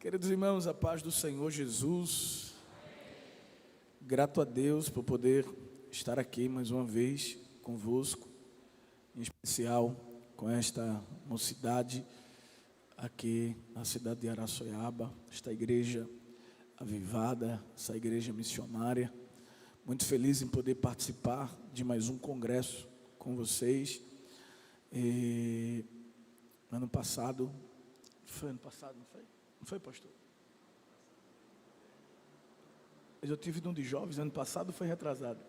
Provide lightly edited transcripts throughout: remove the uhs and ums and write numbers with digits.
Queridos irmãos, a paz do Senhor Jesus. Grato a Deus por poder estar aqui mais uma vez convosco, em especial com esta mocidade aqui na cidade de Araçoiaba, esta igreja avivada, essa igreja missionária. Muito feliz em poder participar de mais um congresso com vocês. Ano passado, foi ano passado, não foi? Não foi, pastor? Eu tive de um de jovens, ano passado foi retrasado?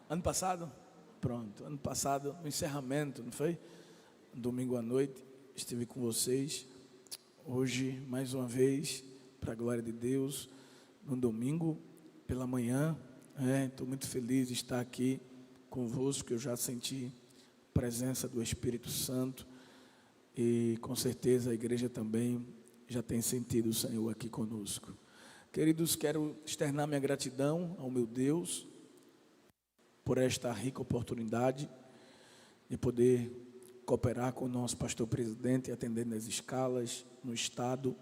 Ano passado? Pronto, ano passado, no encerramento, não foi? Domingo à noite, estive com vocês. Hoje, mais uma vez, para a glória de Deus, no domingo, pela manhã. Estou muito feliz de estar aqui convosco, eu já senti a presença do Espírito Santo. E com certeza a igreja também já tem sentido o Senhor aqui conosco. Queridos, quero externar minha gratidão ao meu Deus por esta rica oportunidade de poder cooperar com o nosso pastor presidente, atendendo as escalas no estado.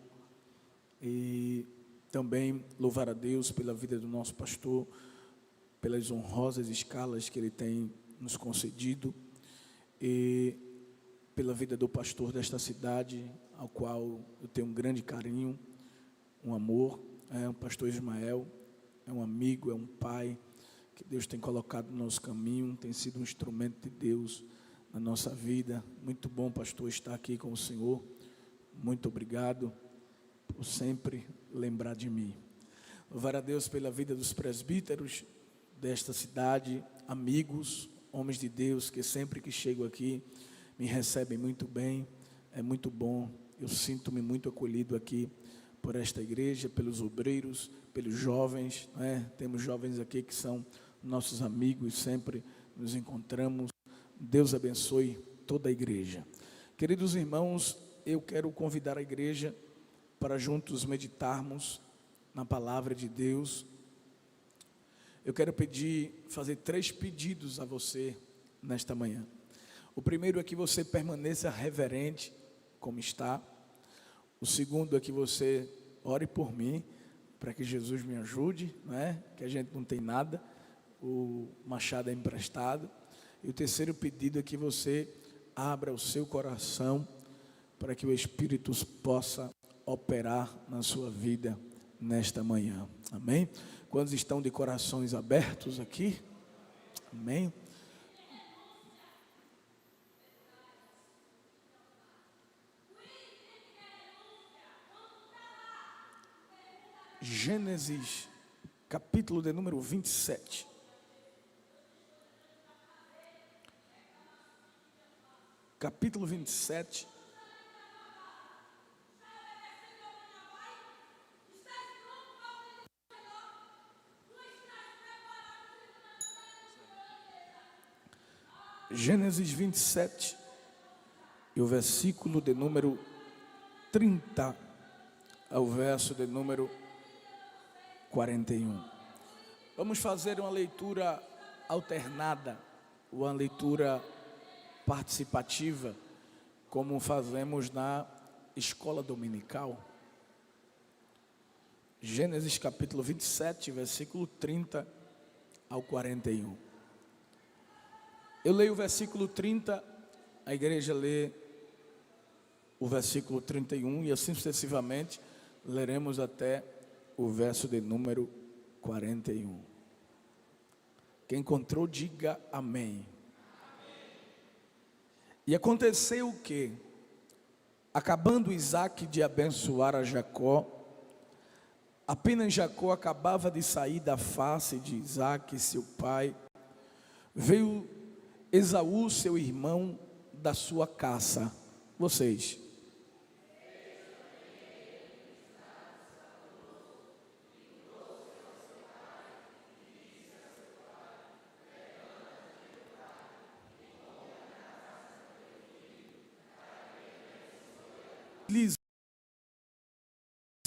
E também louvar a Deus pela vida do nosso pastor, pelas honrosas escalas que ele tem nos concedido. E pela vida do pastor desta cidade, ao qual eu tenho um grande carinho, um amor, o pastor Ismael, é um amigo, é um pai, que Deus tem colocado no nosso caminho, tem sido um instrumento de Deus na nossa vida. Muito bom, pastor, estar aqui com o Senhor. Muito obrigado por sempre lembrar de mim. Louvar a Deus pela vida dos presbíteros desta cidade, amigos, homens de Deus, que sempre que chego aqui, me recebem muito bem, é muito bom, eu sinto-me muito acolhido aqui por esta igreja, pelos obreiros, pelos jovens, temos jovens aqui que são nossos amigos, sempre nos encontramos. Deus abençoe toda a igreja. Queridos irmãos, eu quero convidar a igreja para juntos meditarmos na palavra de Deus. Eu quero fazer 3 pedidos a você nesta manhã. O primeiro é que você permaneça reverente como está. O segundo é que você ore por mim, para que Jesus me ajude, que a gente não tem nada, o machado é emprestado. E o terceiro pedido é que você abra o seu coração para que o Espírito possa operar na sua vida nesta manhã. Amém? Quantos estão de corações abertos aqui? Amém? Gênesis, capítulo de número 27. Capítulo 27. Gênesis 27, e o versículo de número 30 ao verso de número 41. Vamos fazer uma leitura alternada, uma leitura participativa, como fazemos na escola dominical. Gênesis capítulo 27, versículo 30 ao 41. Eu leio o versículo 30, a igreja lê o versículo 31 e assim sucessivamente leremos até o verso de número 41. Quem encontrou, diga amém. E aconteceu que, acabando Isaque de abençoar a Jacó, apenas Jacó acabava de sair da face de Isaque, seu pai, veio Esaú, seu irmão, da sua caça. Vocês.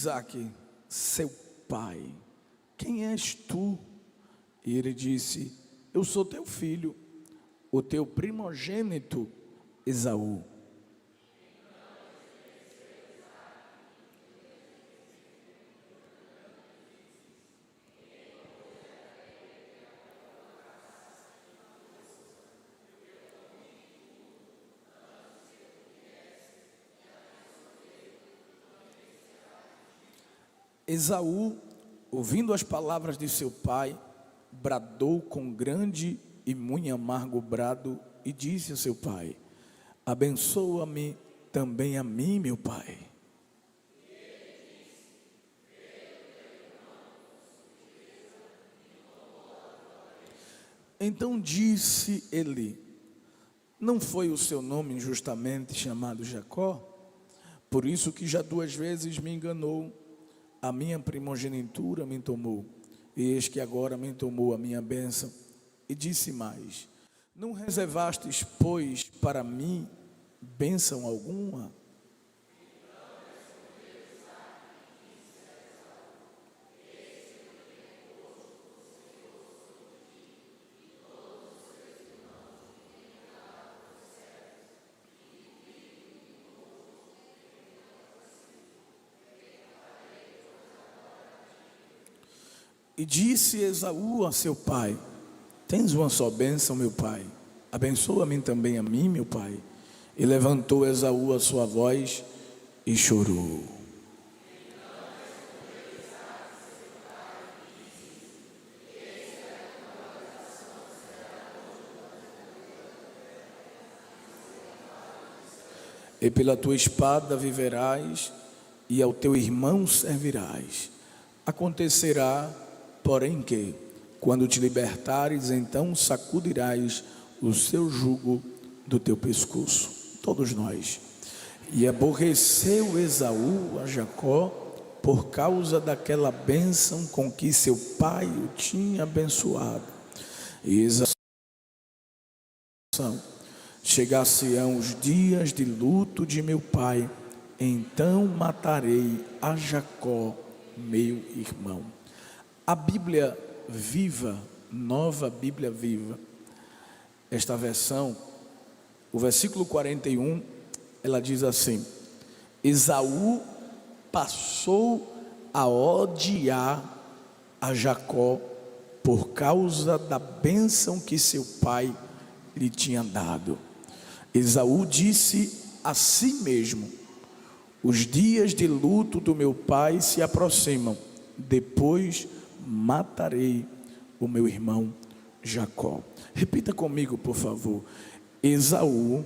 Isaque, seu pai, quem és tu? E ele disse: eu sou teu filho, o teu primogênito Esaú. Esaú, ouvindo as palavras de seu pai, bradou com grande e muito amargo brado e disse a seu pai: abençoa-me também a mim, meu pai. Então disse ele: não foi o seu nome injustamente chamado Jacó? Por isso que já 2 vezes me enganou, a minha primogenitura me tomou, e eis que agora me tomou a minha bênção. E disse mais: não reservastes, pois, para mim bênção alguma? E disse Esaú a seu pai: tens uma só bênção, meu pai, abençoa-me também a mim, meu pai. E levantou Esaú a sua voz e chorou. E pela tua espada viverás, e ao teu irmão servirás. Acontecerá, porém, que, quando te libertares, então sacudirás o seu jugo do teu pescoço. Todos nós. E aborreceu Esaú a Jacó por causa daquela bênção com que seu pai o tinha abençoado. E Esaú, chegar-se-ão os dias de luto de meu pai, então matarei a Jacó, meu irmão. A Bíblia Viva, Nova Bíblia Viva, esta versão, o versículo 41, ela diz assim: Esaú passou a odiar a Jacó por causa da bênção que seu pai lhe tinha dado. Esaú disse a si mesmo: os dias de luto do meu pai se aproximam, depois matarei o meu irmão Jacó. Repita comigo, por favor. Esaú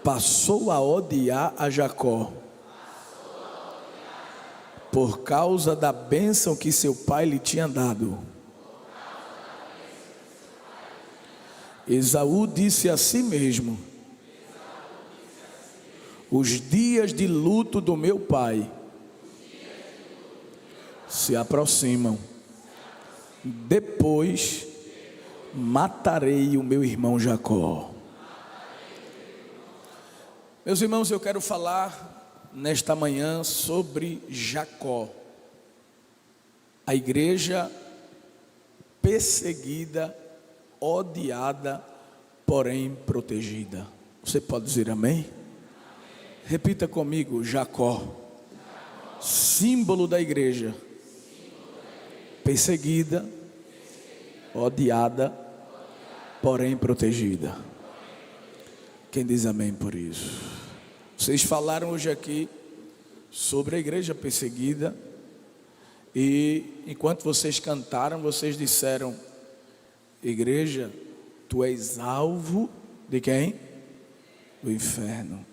passou a odiar a Jacó por causa da bênção que seu pai lhe tinha dado. Esaú disse a si mesmo: os dias de luto do meu pai se aproximam, depois matarei o meu irmão Jacó. Meus irmãos, eu quero falar nesta manhã sobre Jacó, a igreja perseguida, odiada, porém protegida. Você pode dizer amém? Repita comigo: Jacó, símbolo da igreja, perseguida, odiada, porém protegida. Quem diz amém por isso? Vocês falaram hoje aqui sobre a igreja perseguida, e enquanto vocês cantaram, vocês disseram: igreja, tu és alvo de quem? Do inferno.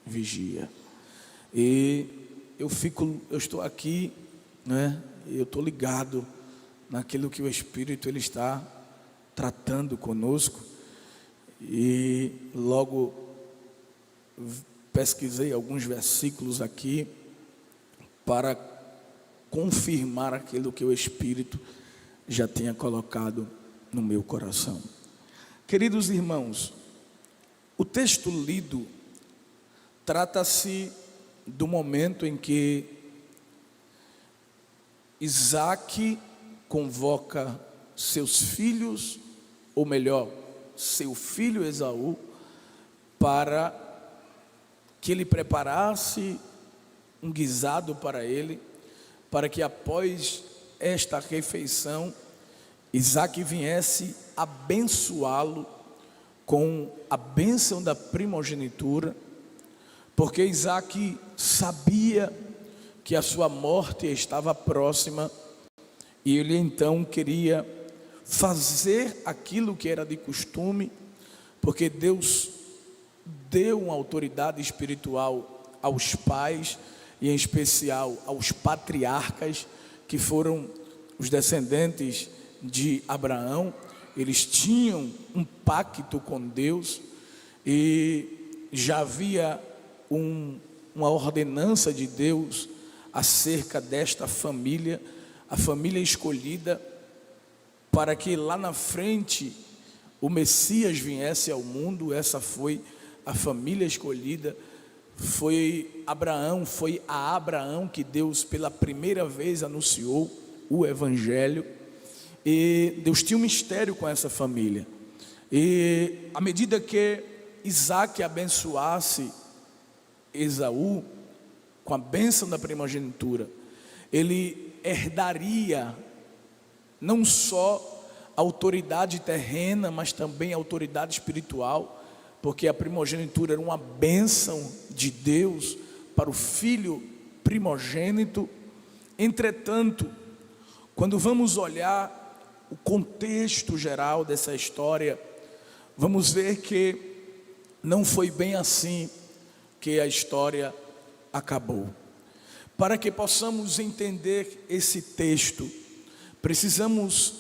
Vigia. E eu estou aqui, né? Eu estou ligado naquilo que o Espírito ele está tratando conosco, e logo pesquisei alguns versículos aqui para confirmar aquilo que o Espírito já tinha colocado no meu coração. Queridos irmãos, o texto lido trata-se do momento em que Isaac convoca seus filhos, ou melhor, seu filho Esaú, para que ele preparasse um guisado para ele, para que após esta refeição, Isaac viesse abençoá-lo com a bênção da primogenitura, porque Isaac sabia que a sua morte estava próxima, e ele então queria fazer aquilo que era de costume, porque Deus deu uma autoridade espiritual aos pais, e em especial aos patriarcas, que foram os descendentes de Abraão. Eles tinham um pacto com Deus, e já havia uma ordenança de Deus acerca desta família, a família escolhida, para que lá na frente o Messias viesse ao mundo. Essa foi a família escolhida. Foi Abraão, foi a Abraão que Deus pela primeira vez anunciou o Evangelho, e Deus tinha um mistério com essa família. E à medida que Isaac abençoasse Esaú com a bênção da primogenitura, ele herdaria não só a autoridade terrena, mas também a autoridade espiritual, porque a primogenitura era uma bênção de Deus para o filho primogênito. Entretanto, quando vamos olhar o contexto geral dessa história, vamos ver que não foi bem assim que a história acabou. Para que possamos entender esse texto, precisamos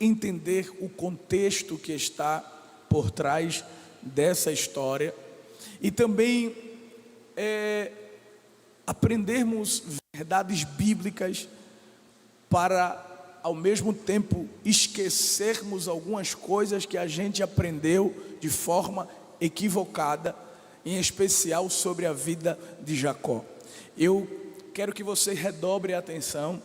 entender o contexto que está por trás dessa história, e também aprendermos verdades bíblicas, para ao mesmo tempo esquecermos algumas coisas que a gente aprendeu de forma equivocada, em especial sobre a vida de Jacó. Eu quero que você redobre a atenção,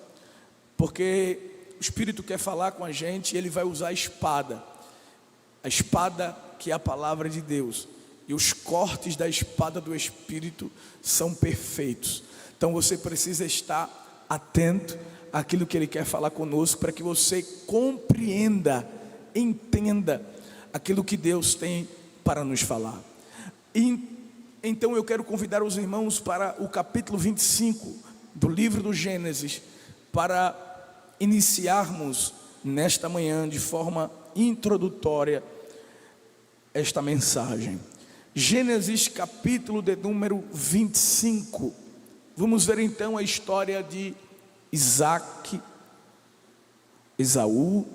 porque o Espírito quer falar com a gente, e ele vai usar a espada que é a palavra de Deus, e os cortes da espada do Espírito são perfeitos. Então você precisa estar atento àquilo que ele quer falar conosco, para que você compreenda, entenda aquilo que Deus tem para nos falar. Então eu quero convidar os irmãos para o capítulo 25 do livro do Gênesis, para iniciarmos nesta manhã de forma introdutória esta mensagem. Gênesis capítulo de número 25. Vamos ver então a história de Isaac, Esaú,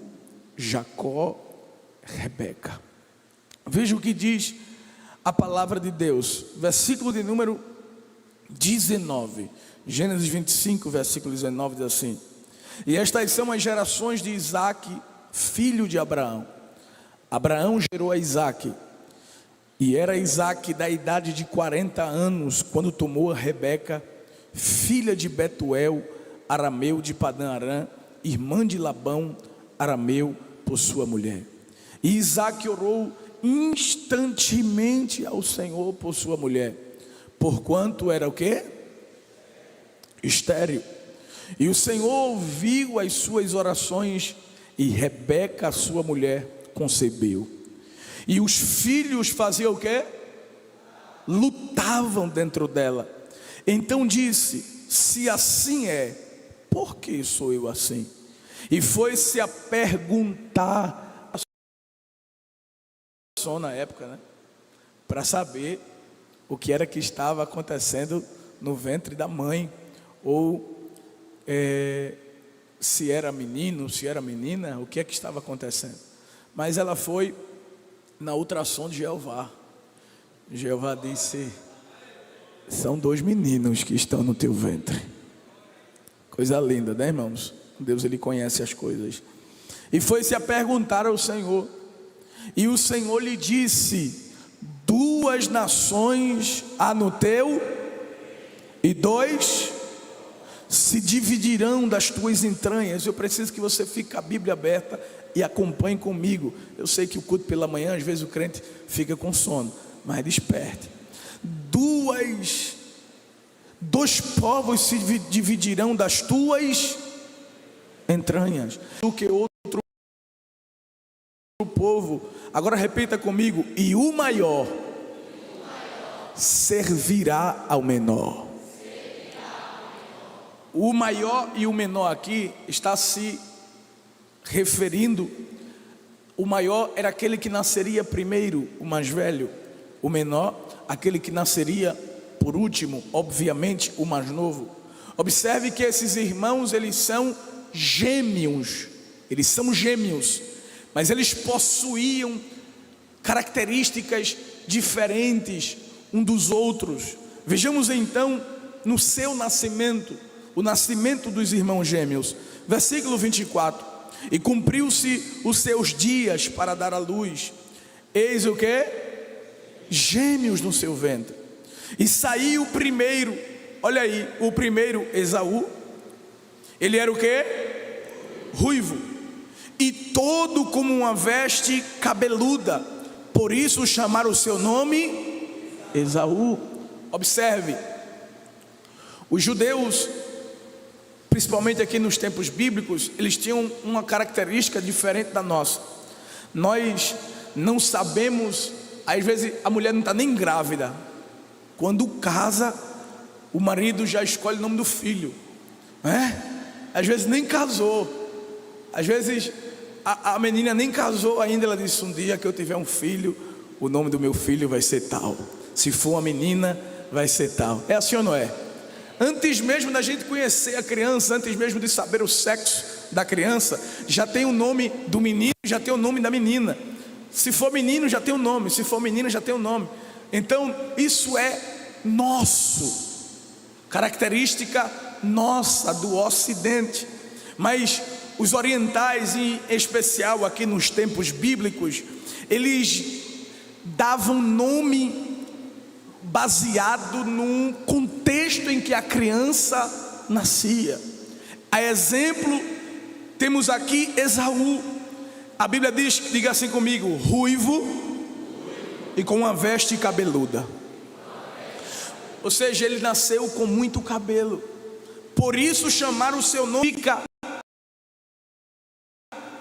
Jacó, Rebeca. Veja o que diz a palavra de Deus, versículo de número 19, Gênesis 25, versículo 19, diz assim: e estas são as gerações de Isaac, filho de Abraão. Abraão gerou a Isaac, e era Isaac da idade de 40 anos, quando tomou a Rebeca, filha de Betuel, arameu de Padã-Arã, irmã de Labão, arameu, por sua mulher. E Isaac orou instantemente ao Senhor por sua mulher, porquanto era o quê? Estéril. E o Senhor ouviu as suas orações, e Rebeca, sua mulher, concebeu. E os filhos faziam o quê? Lutavam dentro dela. Então disse: se assim é, por que sou eu assim? E foi-se a perguntar na época, né, para saber o que era que estava acontecendo no ventre da mãe, ou se era menino, se era menina, o que é que estava acontecendo. Mas ela foi na ultrassom de Jeová. Jeová disse: são 2 meninos que estão no teu ventre. Coisa linda, né, irmãos? Deus, ele conhece as coisas. E foi-se a perguntar ao Senhor, e o Senhor lhe disse: 2 nações há no teu, e 2 se dividirão das tuas entranhas. Eu preciso que você fique com a Bíblia aberta e acompanhe comigo. Eu sei que o culto pela manhã, às vezes o crente fica com sono, mas desperte. 2 povos se dividirão das tuas entranhas, do que outro povo. Agora repita comigo: e o maior servirá ao menor. O maior e o menor aqui está se referindo. O maior era aquele que nasceria primeiro, o mais velho. O menor, aquele que nasceria por último, obviamente o mais novo. Observe que esses irmãos, eles são gêmeos. Eles são gêmeos, mas eles possuíam características diferentes um dos outros. Vejamos então no seu nascimento, o nascimento dos irmãos gêmeos. Versículo 24: e cumpriu-se os seus dias para dar à luz, eis o que? Gêmeos no seu ventre. E saiu o primeiro, olha aí, o primeiro, Esaú, ele era o que? Ruivo, e todo como uma veste cabeluda, por isso chamaram o seu nome Esaú. Observe, os judeus, principalmente aqui nos tempos bíblicos, eles tinham uma característica diferente da nossa. Nós não sabemos, às vezes a mulher não está nem grávida, quando casa, o marido já escolhe o nome do filho, né? Às vezes nem casou, às vezes a menina nem casou ainda, ela disse: um dia que eu tiver um filho, o nome do meu filho vai ser tal, se for uma menina vai ser tal. É assim ou não é? Antes mesmo da gente conhecer a criança, antes mesmo de saber o sexo da criança, já tem o nome do menino, já tem o nome da menina. Se for menino já tem o nome, se for menina já tem o nome. Então isso é nosso, característica nossa do Ocidente. Mas os orientais, em especial aqui nos tempos bíblicos, eles davam nome baseado num contexto em que a criança nascia. A exemplo, temos aqui Esaú. A Bíblia diz, diga assim comigo: ruivo e com uma veste cabeluda. Ou seja, ele nasceu com muito cabelo, por isso chamaram o seu nome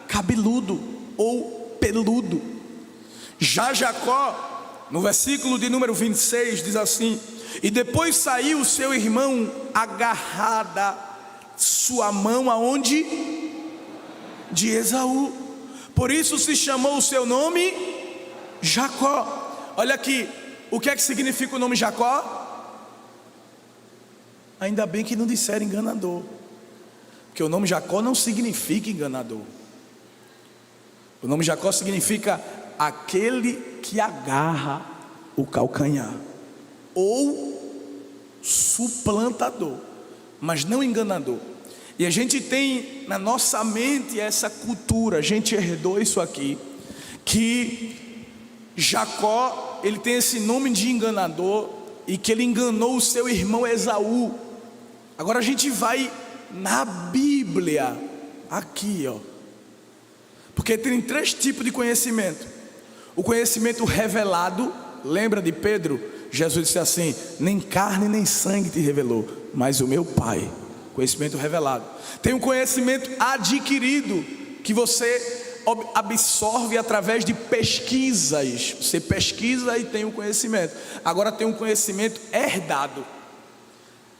cabeludo ou peludo. Já Jacó, no versículo de número 26, diz assim: e depois saiu o seu irmão, agarrada sua mão aonde? De Esaú, por isso se chamou o seu nome Jacó. Olha aqui, o que é que significa o nome Jacó? Ainda bem que não disseram enganador, porque o nome Jacó não significa enganador. O nome Jacó significa aquele que agarra o calcanhar, ou suplantador, mas não enganador. E a gente tem na nossa mente essa cultura, a gente herdou isso aqui, que Jacó, ele tem esse nome de enganador, e que ele enganou o seu irmão Esaú. Agora a gente vai na Bíblia, aqui ó, porque tem 3 tipos de conhecimento. O conhecimento revelado, lembra de Pedro? Jesus disse assim: nem carne nem sangue te revelou, mas o meu Pai. Conhecimento revelado. Tem um conhecimento adquirido, que você absorve através de pesquisas. Você pesquisa e tem um conhecimento. Agora tem um conhecimento herdado,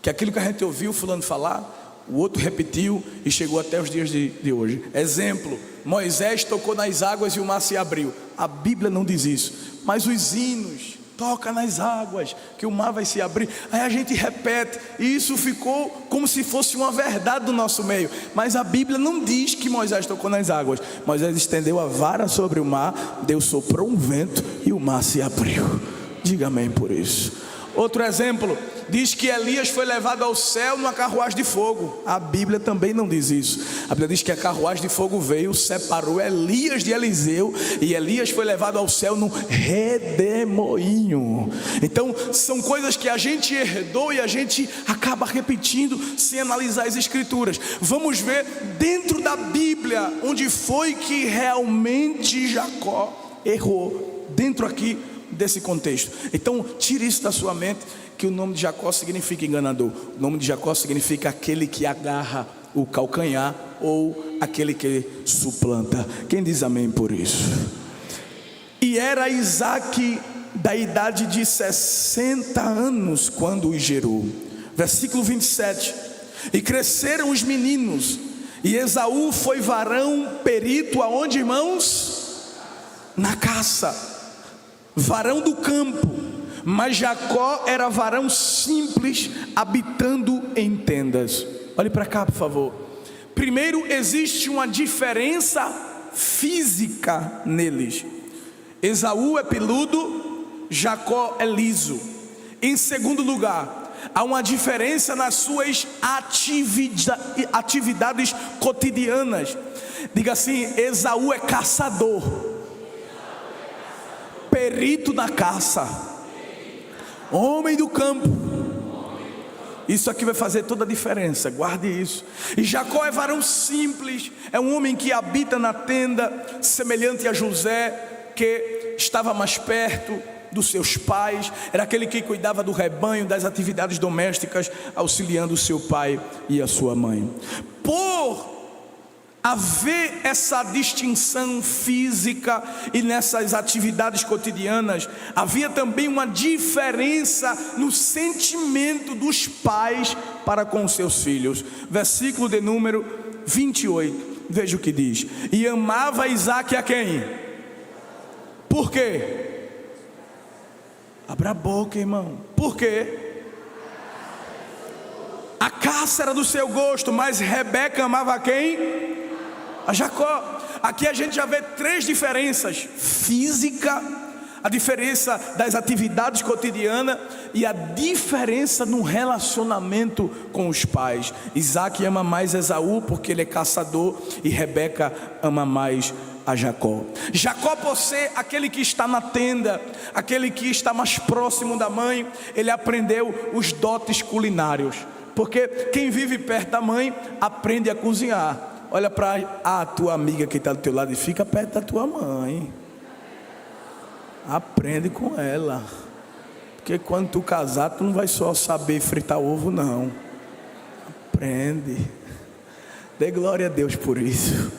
que aquilo que a gente ouviu fulano falar, o outro repetiu e chegou até os dias de hoje. Exemplo: Moisés tocou nas águas e o mar se abriu. A Bíblia não diz isso, mas os hinos: toca nas águas que o mar vai se abrir. Aí a gente repete, e isso ficou como se fosse uma verdade do nosso meio. Mas a Bíblia não diz que Moisés tocou nas águas. Moisés estendeu a vara sobre o mar, Deus soprou um vento e o mar se abriu. Diga amém por isso. Outro exemplo, diz que Elias foi levado ao céu numa carruagem de fogo. A Bíblia também não diz isso. A Bíblia diz que a carruagem de fogo veio, separou Elias de Eliseu, e Elias foi levado ao céu num redemoinho. Então são coisas que a gente herdou e a gente acaba repetindo sem analisar as escrituras. Vamos ver dentro da Bíblia onde foi que realmente Jacó errou, dentro aqui desse contexto. Então tire isso da sua mente, que o nome de Jacó significa enganador. O nome de Jacó significa aquele que agarra o calcanhar, ou aquele que suplanta. Quem diz amém por isso? E era Isaque da idade de 60 anos quando o gerou. Versículo 27: E cresceram os meninos, e Esaú foi varão perito aonde, irmãos? Na caça, varão do campo. Mas Jacó era varão simples, habitando em tendas. Olhe para cá, por favor. Primeiro, existe uma diferença física neles. Esaú é peludo, Jacó é liso. Em segundo lugar, há uma diferença nas suas atividades cotidianas. Diga assim: Esaú é caçador, perito na caça, homem do campo. Isso aqui vai fazer toda a diferença, guarde isso. E Jacó é varão simples, é um homem que habita na tenda, semelhante a José, que estava mais perto dos seus pais, era aquele que cuidava do rebanho, das atividades domésticas, auxiliando o seu pai e a sua mãe. Por haver essa distinção física e nessas atividades cotidianas, havia também uma diferença no sentimento dos pais para com os seus filhos. Versículo de número 28, veja o que diz: e amava Isaque a quem? Por quê? Abra a boca, irmão. Por quê? A caça era do seu gosto, mas Rebeca amava a quem? A Jacó. Aqui a gente já vê três diferenças: física, a diferença das atividades cotidianas e a diferença no relacionamento com os pais. Isaque ama mais Esaú porque ele é caçador, e Rebeca ama mais a Jacó. Jacó, por ser aquele que está na tenda, aquele que está mais próximo da mãe, ele aprendeu os dotes culinários, porque quem vive perto da mãe aprende a cozinhar. Olha para a tua amiga que está do teu lado e fica perto da tua mãe, aprende com ela, porque quando tu casar, tu não vai só saber fritar ovo, não. Aprende. Dê glória a Deus por isso.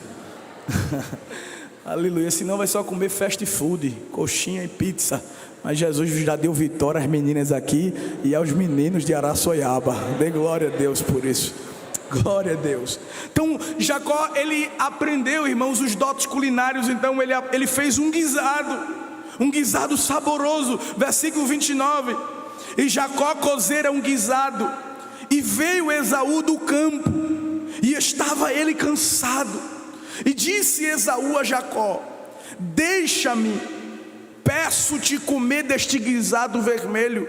Aleluia. Senão vai só comer fast food, coxinha e pizza. Mas Jesus já deu vitória às meninas aqui e aos meninos de Araçoiaba. Dê glória a Deus por isso. Glória a Deus. Então Jacó, ele aprendeu, irmãos, os dotes culinários. Então ele fez um guisado saboroso. Versículo 29. E Jacó cozera um guisado, e veio Esaú do campo, e estava ele cansado. E disse Esaú a Jacó: deixa-me, peço-te comer deste guisado vermelho,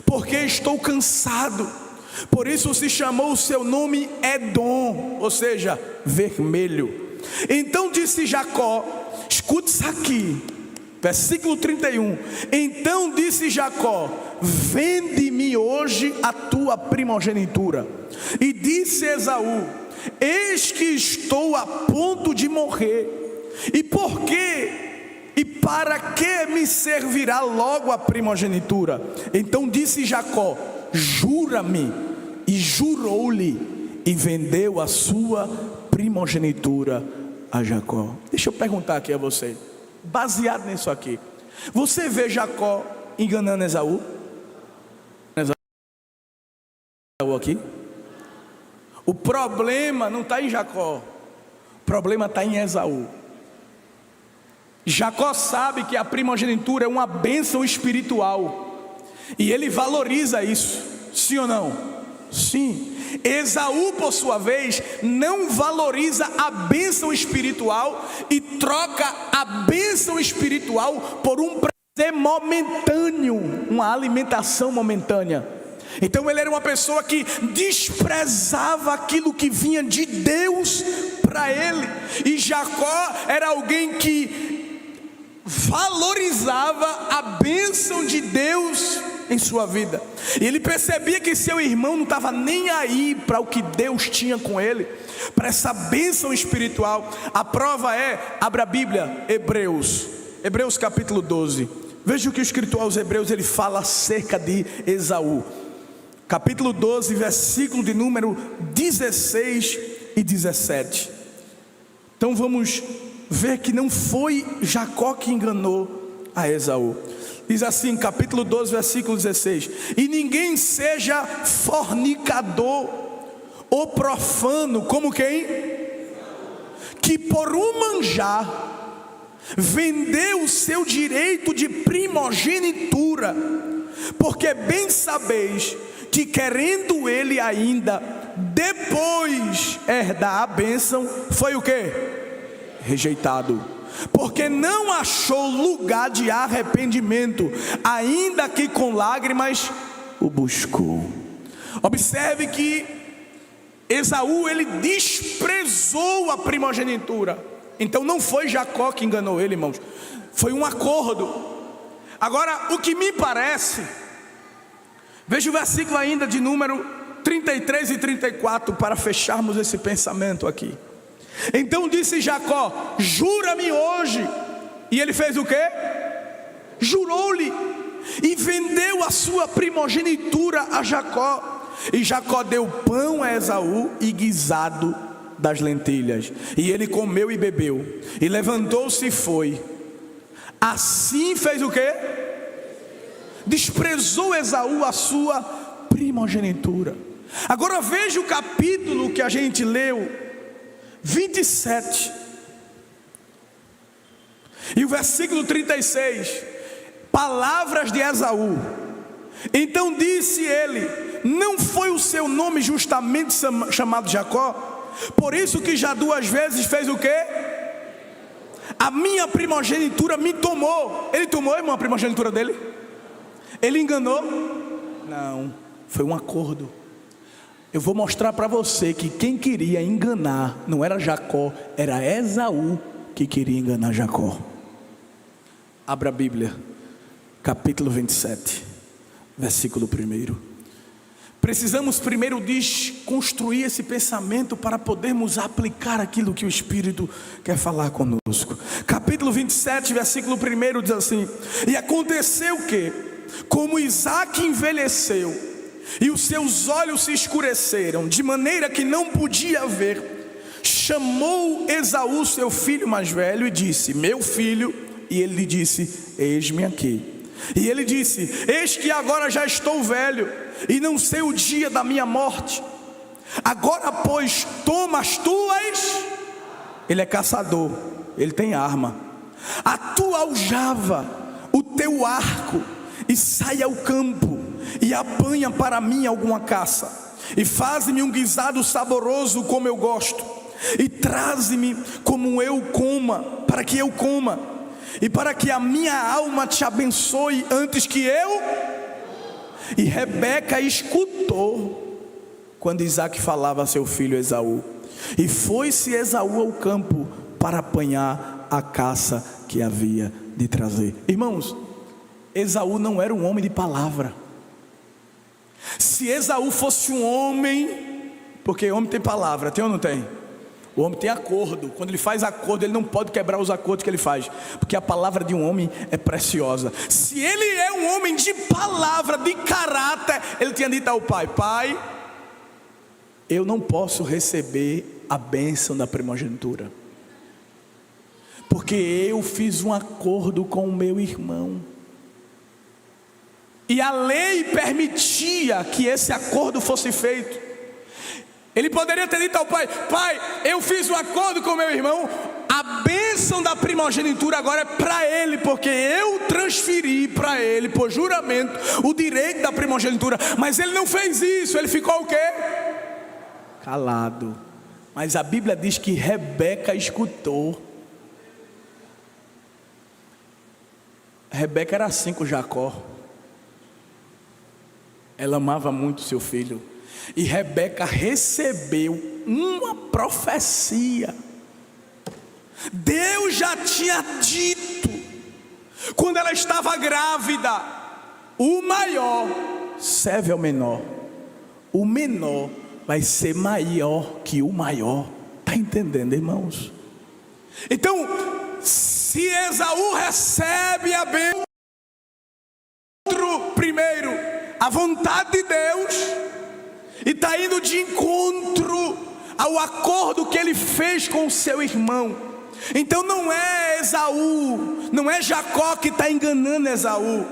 porque estou cansado. Por isso se chamou o seu nome Edom, ou seja, vermelho. Então disse Jacó, escute isso aqui, versículo 31. Então disse Jacó: vende-me hoje a tua primogenitura. E disse Esaú: eis que estou a ponto de morrer, e por quê? E para que me servirá logo a primogenitura? Então disse Jacó: jura-me. E jurou-lhe, e vendeu a sua primogenitura a Jacó. Deixa eu perguntar aqui a você, baseado nisso aqui, você vê Jacó enganando Esaú? Esaú aqui? O problema não está em Jacó, o problema está em Esaú. Jacó sabe que a primogenitura é uma bênção espiritual, e ele valoriza isso, sim ou não? Sim. Esaú, por sua vez, não valoriza a bênção espiritual e troca a bênção espiritual por um prazer momentâneo, uma alimentação momentânea. Então ele era uma pessoa que desprezava aquilo que vinha de Deus para ele, e Jacó era alguém que valorizava a bênção de Deus em sua vida. E ele percebia que seu irmão não estava nem aí para o que Deus tinha com ele, para essa bênção espiritual. A prova é, abra a Bíblia, Hebreus capítulo 12. Veja o que o escritor aos Hebreus ele fala acerca de Esaú. Capítulo 12, versículo de número 16 e 17. Então vamos ver que não foi Jacó que enganou a Esaú. Diz assim, capítulo 12, versículo 16: e ninguém seja fornicador, o profano, como quem? Que por um manjar vendeu o seu direito de primogenitura, porque bem sabeis que querendo ele ainda depois herdar a bênção, foi o que? Rejeitado, porque não achou lugar de arrependimento, ainda que com lágrimas o buscou. Observe que Esaú, ele desprezou a primogenitura. Então não foi Jacó que enganou ele, irmãos, foi um acordo. Agora, o que me parece, veja o versículo ainda de número 33 e 34, para fecharmos esse pensamento aqui. Então disse Jacó: jura-me hoje. E ele fez o quê? Jurou-lhe, e vendeu a sua primogenitura a Jacó. E Jacó deu pão a Esaú e guisado das lentilhas, e ele comeu e bebeu, e levantou-se e foi. Assim fez o quê? Desprezou Esaú a sua primogenitura. Agora veja o capítulo que a gente leu, 27, e o versículo 36, palavras de Esaú. Então disse ele: não foi o seu nome justamente chamado Jacó? Por isso que já 2 vezes fez o quê? A minha primogenitura me tomou. Ele tomou, irmão, a primogenitura dele? Ele enganou? Não, foi um acordo. Eu vou mostrar para você que quem queria enganar não era Jacó, era Esaú que queria enganar Jacó. Abra a Bíblia, capítulo 27, versículo 1. Precisamos primeiro desconstruir esse pensamento para podermos aplicar aquilo que o Espírito quer falar conosco. Capítulo 27, versículo 1 diz assim: e aconteceu que, como Isaque envelheceu e os seus olhos se escureceram, de maneira que não podia ver, chamou Esaú seu filho mais velho e disse: meu filho. E ele lhe disse: eis-me aqui. E ele disse: eis que agora já estou velho, e não sei o dia da minha morte. Agora pois toma as tuas. Ele é caçador, ele tem arma. A tua aljava, o teu arco, e sai ao campo, e apanha para mim alguma caça, e faze-me um guisado saboroso como eu gosto, e traze-me como eu coma, para que eu coma, e para que a minha alma te abençoe antes que eu. E Rebeca escutou quando Isaque falava a seu filho Esaú, e foi-se Esaú ao campo para apanhar a caça que havia de trazer. Irmãos, Esaú não era um homem de palavra. Se Esaú fosse um homem, porque homem tem palavra, tem ou não tem? O homem tem acordo. Quando ele faz acordo, ele não pode quebrar os acordos que ele faz, porque a palavra de um homem é preciosa. Se ele é um homem de palavra, de caráter, ele tinha dito ao pai: pai, eu não posso receber a bênção da primogenitura, porque eu fiz um acordo com o meu irmão, e a lei permitia que esse acordo fosse feito. Ele poderia ter dito ao pai: pai, eu fiz um acordo com meu irmão, a bênção da primogenitura agora é para ele, porque eu transferi para ele, por juramento, o direito da primogenitura. Mas ele não fez isso, ele ficou o quê? Calado. Mas a Bíblia diz que Rebeca escutou. Rebeca era assim com Jacó. Ela amava muito seu filho. E Rebeca recebeu uma profecia. Deus já tinha dito, quando ela estava grávida: o maior serve ao menor, o menor vai ser maior que o maior. Está entendendo, irmãos? Então, se Esaú recebe a bênção primeiro, a vontade de Deus, e está indo de encontro ao acordo que ele fez com o seu irmão. Então não é Esaú, não é Jacó que está enganando Esaú,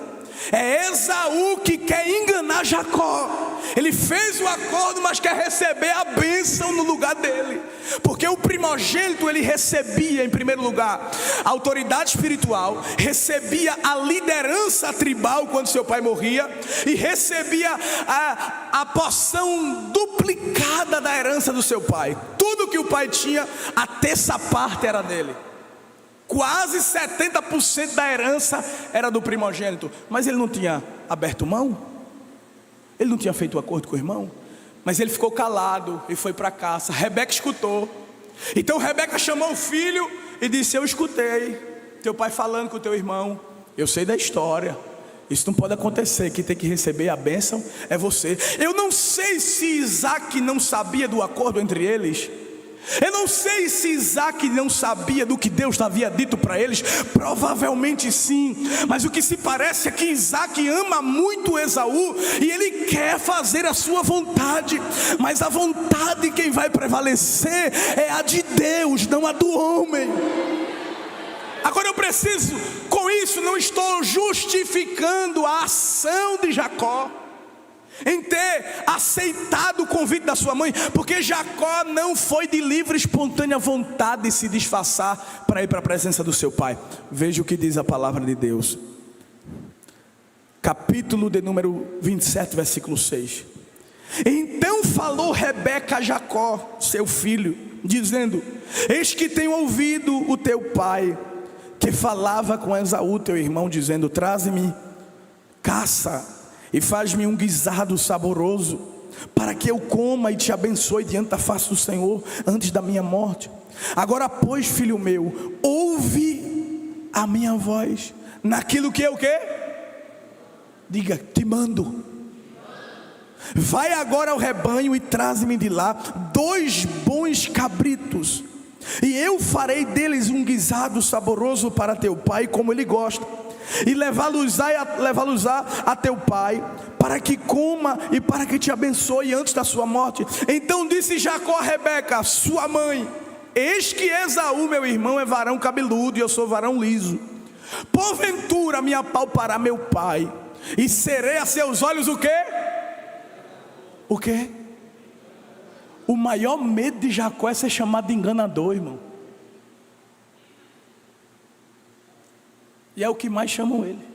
é Esaú que quer enganar Jacó. ele fez o acordo, mas quer receber a bênção no lugar dele. Porque o primogênito, ele recebia em primeiro lugar a autoridade espiritual, recebia a liderança tribal quando seu pai morria, e recebia a porção duplicada da herança do seu pai. Tudo que o pai tinha, a terça parte era dele. Quase 70% da herança era do primogênito. Mas ele não tinha aberto mão, ele não tinha feito um acordo com o irmão, mas ele ficou calado e foi para a caça. Rebeca escutou. Então Rebeca chamou o filho e disse: eu escutei teu pai falando com o teu irmão, eu sei da história, isso não pode acontecer, quem tem que receber a bênção é você. Eu não sei se Isaac não sabia do acordo entre eles, eu não sei se Isaac não sabia do que Deus havia dito para eles. Provavelmente sim, mas o que se parece é que Isaac ama muito Esaú e ele quer fazer a sua vontade, mas a vontade de quem vai prevalecer é a de Deus, não a do homem. Agora eu preciso, com isso não estou justificando a ação de Jacó em ter aceitado o convite da sua mãe, porque Jacó não foi de livre e espontânea vontade de se disfarçar para ir para a presença do seu pai. Veja o que diz a palavra de Deus, capítulo de número 27, versículo 6. Então falou Rebeca a Jacó, seu filho, dizendo: eis que tenho ouvido o teu pai, que falava com Esaú teu irmão, dizendo: traze-me caça e faz-me um guisado saboroso, para que eu coma e te abençoe diante da face do Senhor, antes da minha morte. Agora pois, filho meu, ouve a minha voz, naquilo que eu quê? Diga, te mando. Vai agora ao rebanho e traze-me de lá 2 bons cabritos, e eu farei deles um guisado saboroso para teu pai, como ele gosta, e levá-los-á a teu pai, para que coma e para que te abençoe antes da sua morte. Então disse Jacó a Rebeca, sua mãe: eis que Esaú meu irmão é varão cabeludo e eu sou varão liso. Porventura me apalpará meu pai, e serei a seus olhos o quê? O quê? O maior medo de Jacó é ser chamado de enganador, irmão. E é o que mais chamam ele.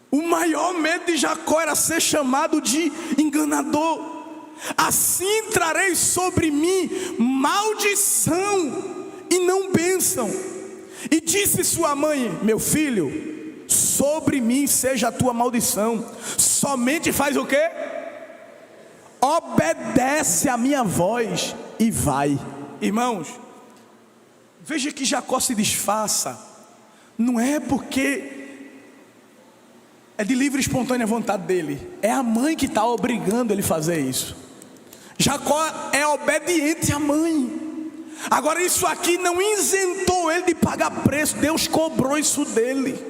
O maior medo de Jacó era ser chamado de enganador. Assim trarei sobre mim maldição e não bênção. E disse sua mãe: meu filho, sobre mim seja a tua maldição, somente faz o quê? Obedece a minha voz e vai. Irmãos, veja que Jacó se disfarça, não é porque é de livre e espontânea vontade dele, é a mãe que está obrigando ele a fazer isso. Jacó é obediente à mãe. Agora isso aqui não isentou ele de pagar preço, Deus cobrou isso dele,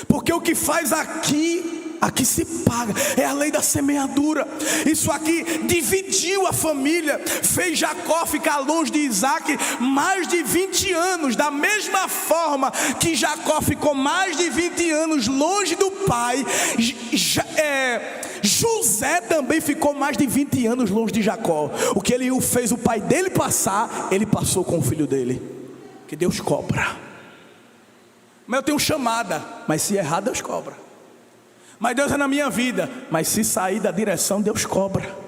porque o que faz aqui se paga, é a lei da semeadura. Isso aqui dividiu a família, fez Jacó ficar longe de Isaac mais de 20 anos, da mesma forma que Jacó ficou mais de 20 anos longe do pai. José também ficou mais de 20 anos longe de Jacó. O que ele fez o pai dele passar, ele passou com o filho dele. Que Deus cobra. Mas eu tenho chamada, mas se errar Deus cobra. Mas Deus é na minha vida, mas se sair da direção Deus cobra.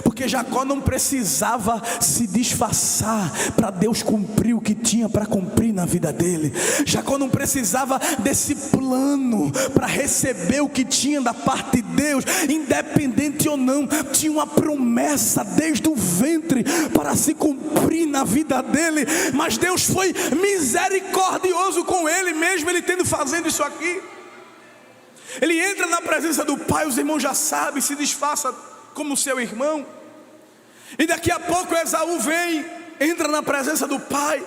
Porque Jacó não precisava se disfarçar para Deus cumprir o que tinha para cumprir na vida dele. Jacó não precisava desse plano para receber o que tinha da parte de Deus, independente ou não. Tinha uma promessa desde o ventre para se cumprir na vida dele. Mas Deus foi misericordioso com ele, mesmo ele tendo fazendo isso aqui. Ele entra na presença do pai, os irmãos já sabem, se disfarça como seu irmão. E daqui a pouco Esaú vem, entra na presença do pai.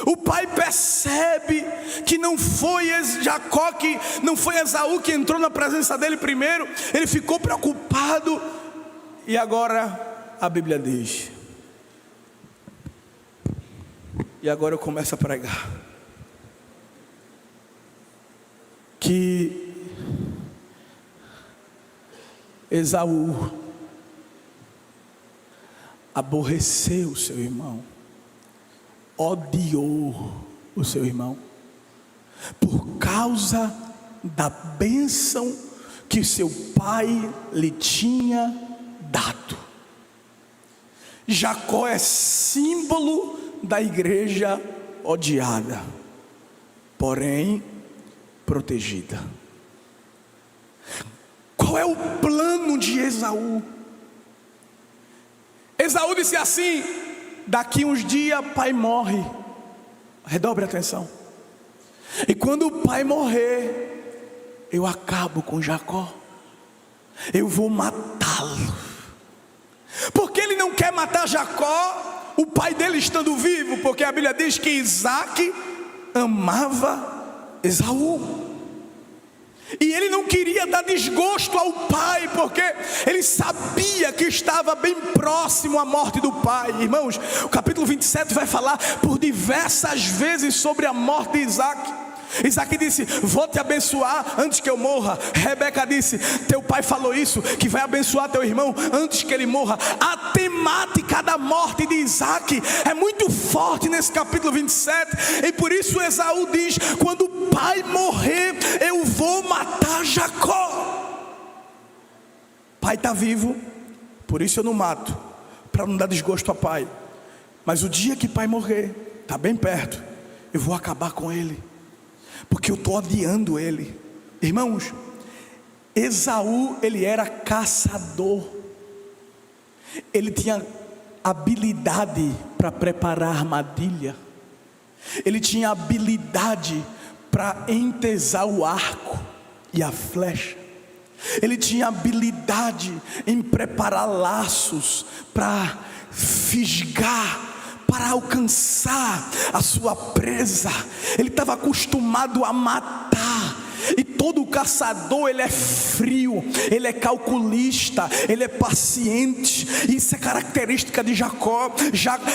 O pai percebe que não foi Jacó, que não foi Esaú que entrou na presença dele primeiro. Ele ficou preocupado. E agora a Bíblia diz, e agora eu começo a pregar, que Esaú aborreceu o seu irmão, odiou o seu irmão, por causa da bênção que seu pai lhe tinha dado. Jacó é símbolo da igreja odiada, porém protegida. Qual é o plano de Esaú? Esaú disse assim: daqui uns dias pai morre. Redobre a atenção. E quando o pai morrer, eu acabo com Jacó, eu vou matá-lo. Porque ele não quer matar Jacó, o pai dele estando vivo, porque a Bíblia diz que Isaac amava Esaú. E ele não queria dar desgosto ao pai, porque ele sabia que estava bem próximo à morte do pai. Irmãos, o capítulo 27 vai falar por diversas vezes sobre a morte de Isaac. Isaac disse: vou te abençoar antes que eu morra. Rebeca disse: teu pai falou isso, que vai abençoar teu irmão antes que ele morra. A temática da morte de Isaac é muito forte nesse capítulo 27. E por isso Esaú diz: quando o pai morrer, eu vou matar Jacó. Pai está vivo, por isso eu não mato, para não dar desgosto ao pai. Mas o dia que pai morrer, está bem perto, eu vou acabar com ele, porque eu estou odiando ele. Irmãos, Esaú, ele era caçador. Ele tinha habilidade para preparar armadilha. Ele tinha habilidade para entesar o arco e a flecha. Ele tinha habilidade em preparar laços para fisgar, para alcançar a sua presa. Ele estava acostumado a matar. E todo caçador, ele é frio, ele é calculista, ele é paciente. Isso é característica de Jacó,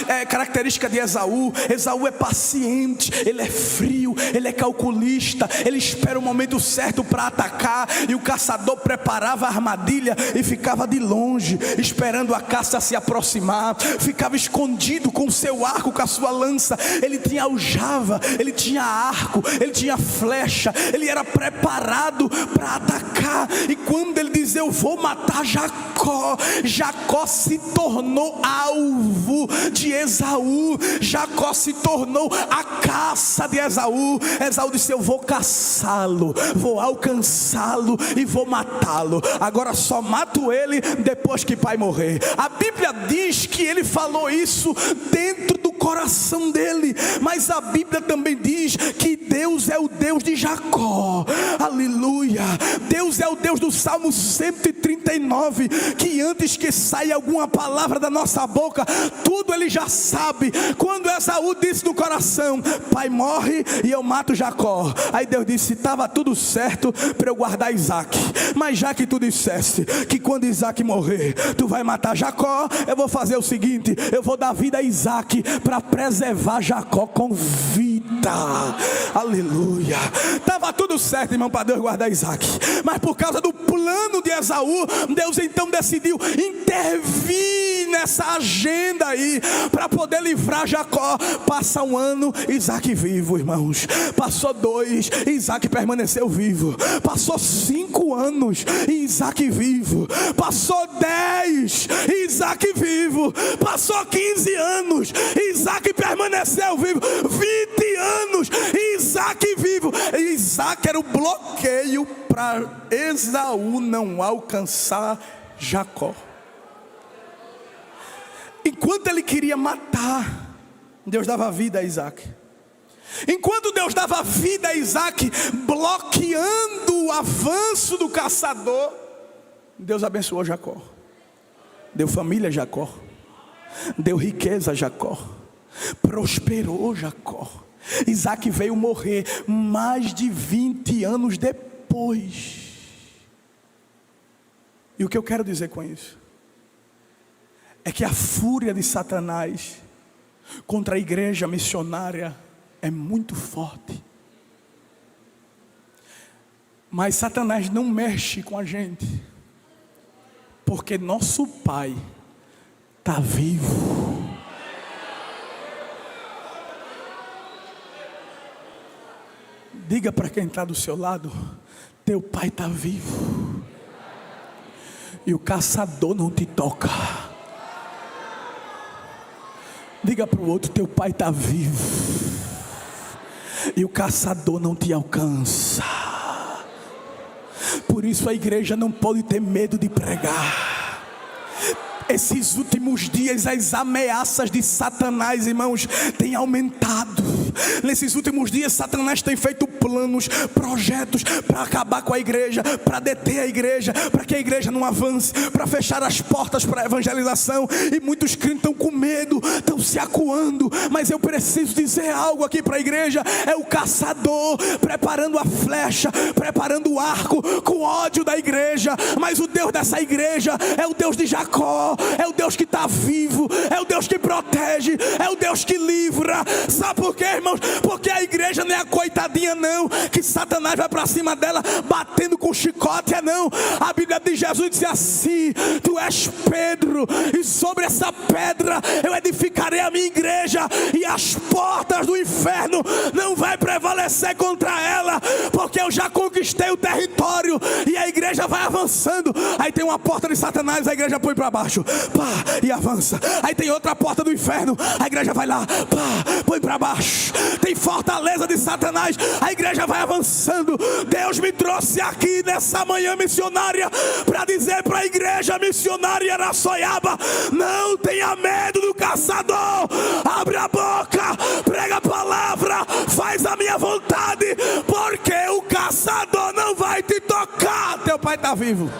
é característica de Esaú. Esaú é paciente, ele é frio, ele é calculista. Ele espera o momento certo para atacar. E o caçador preparava a armadilha e ficava de longe, esperando a caça se aproximar. Ficava escondido com o seu arco, com a sua lança. Ele tinha aljava, ele tinha arco, ele tinha flecha. Ele era preparado para atacar. E quando ele diz: eu vou matar Jacó, Jacó se tornou alvo de Esaú. Jacó se tornou a caça de Esaú. Esaú disse: eu vou caçá-lo, vou alcançá-lo e vou matá-lo. Agora só mato ele depois que pai morrer. A Bíblia diz que ele falou isso dentro do coração dele, mas a Bíblia também diz que Deus é o Deus de Jacó. Aleluia. Deus é o Deus do Salmo 139, que antes que saia alguma palavra da nossa boca, tudo ele já sabe. Quando Esaú disse no coração: pai morre e eu mato Jacó, aí Deus disse: estava tudo certo para eu guardar Isaac, mas já que tu disseste que quando Isaac morrer tu vai matar Jacó, eu vou fazer o seguinte: eu vou dar vida a Isaac para preservar Jacó com vida. Aleluia. Estava tudo certo, irmão, para Deus guardar Isaac, mas por causa do plano de Esaú, Deus então decidiu intervir nessa agenda aí, para poder livrar Jacó. Passa um ano, Isaac vivo, irmãos. Passou 2, Isaac permaneceu vivo. Passou 5 anos, Isaac vivo. Passou 10, Isaac vivo. Passou 15 anos, Isaac permaneceu vivo. 20 anos, Isaac vivo. Isaac era o bloqueio para Esaú não alcançar Jacó. Enquanto ele queria matar, Deus dava vida a Isaac. Enquanto Deus dava vida a Isaac, bloqueando o avanço do caçador, Deus abençoou Jacó. Deu família a Jacó. Deu riqueza a Jacó. Prosperou Jacó. Isaac veio morrer mais de 20 anos depois. E o que eu quero dizer com isso é que a fúria de Satanás contra a igreja missionária é muito forte. Mas Satanás não mexe com a gente porque nosso Pai está vivo. Diga para quem está do seu lado: teu Pai está vivo. E o caçador não te toca. Diga para o outro: teu Pai está vivo. E o caçador não te alcança. Por isso a igreja não pode ter medo de pregar. Esses últimos dias as ameaças de Satanás, irmãos, têm aumentado. Nesses últimos dias Satanás tem feito planos, projetos para acabar com a igreja, para deter a igreja, para que a igreja não avance, para fechar as portas para a evangelização. E muitos crentes estão com medo, estão se acuando. Mas eu preciso dizer algo aqui para a igreja: é o caçador preparando a flecha, preparando o arco com ódio da igreja. Mas o Deus dessa igreja é o Deus de Jacó, é o Deus que está vivo, é o Deus que protege, é o Deus que livra. Sabe por quê, irmãos? Porque a igreja não é a coitadinha não, que Satanás vai para cima dela batendo com chicote, não. A Bíblia de Jesus diz assim: tu és Pedro, e sobre essa pedra eu edificarei a minha igreja, e as portas do inferno não vai prevalecer contra ela, porque eu já conquistei o território. E a igreja vai avançando. Aí tem uma porta de Satanás, a igreja põe para baixo, pá, e avança. Aí tem outra porta do inferno, a igreja vai lá, pá, põe para baixo. Tem fortaleza de Satanás, a igreja vai avançando. Deus me trouxe aqui nessa manhã missionária para dizer para a igreja missionária Araçoiaba: não tenha medo do caçador. Abre a boca, prega a palavra, faz a minha vontade, porque o caçador não vai te tocar. Teu Pai está vivo.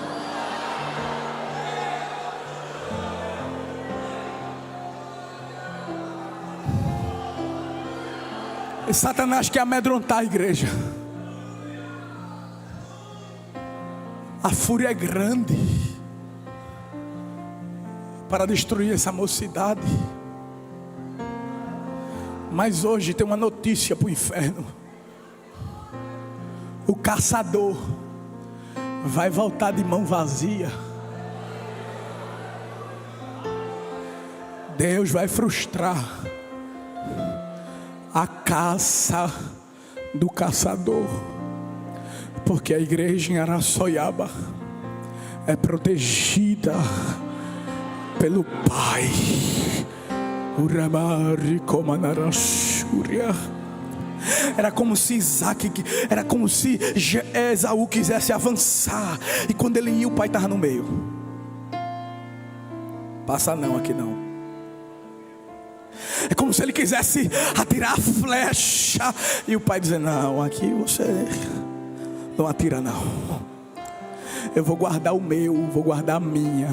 E Satanás quer amedrontar a igreja. A fúria é grande para destruir essa mocidade. Mas hoje tem uma notícia para o inferno: o caçador vai voltar de mão vazia. Deus vai frustrar a caça do caçador, porque a igreja em Araçoiaba é protegida pelo Pai. Era como se Esaú quisesse avançar, e quando ele ia, o pai estava no meio. Passa não, aqui não. É como se ele quisesse atirar a flecha, e o pai dizendo: não, aqui você não atira não. Eu vou guardar o meu, vou guardar a minha.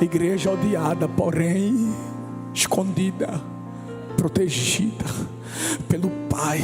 Igreja odiada, porém escondida, protegida pelo Pai.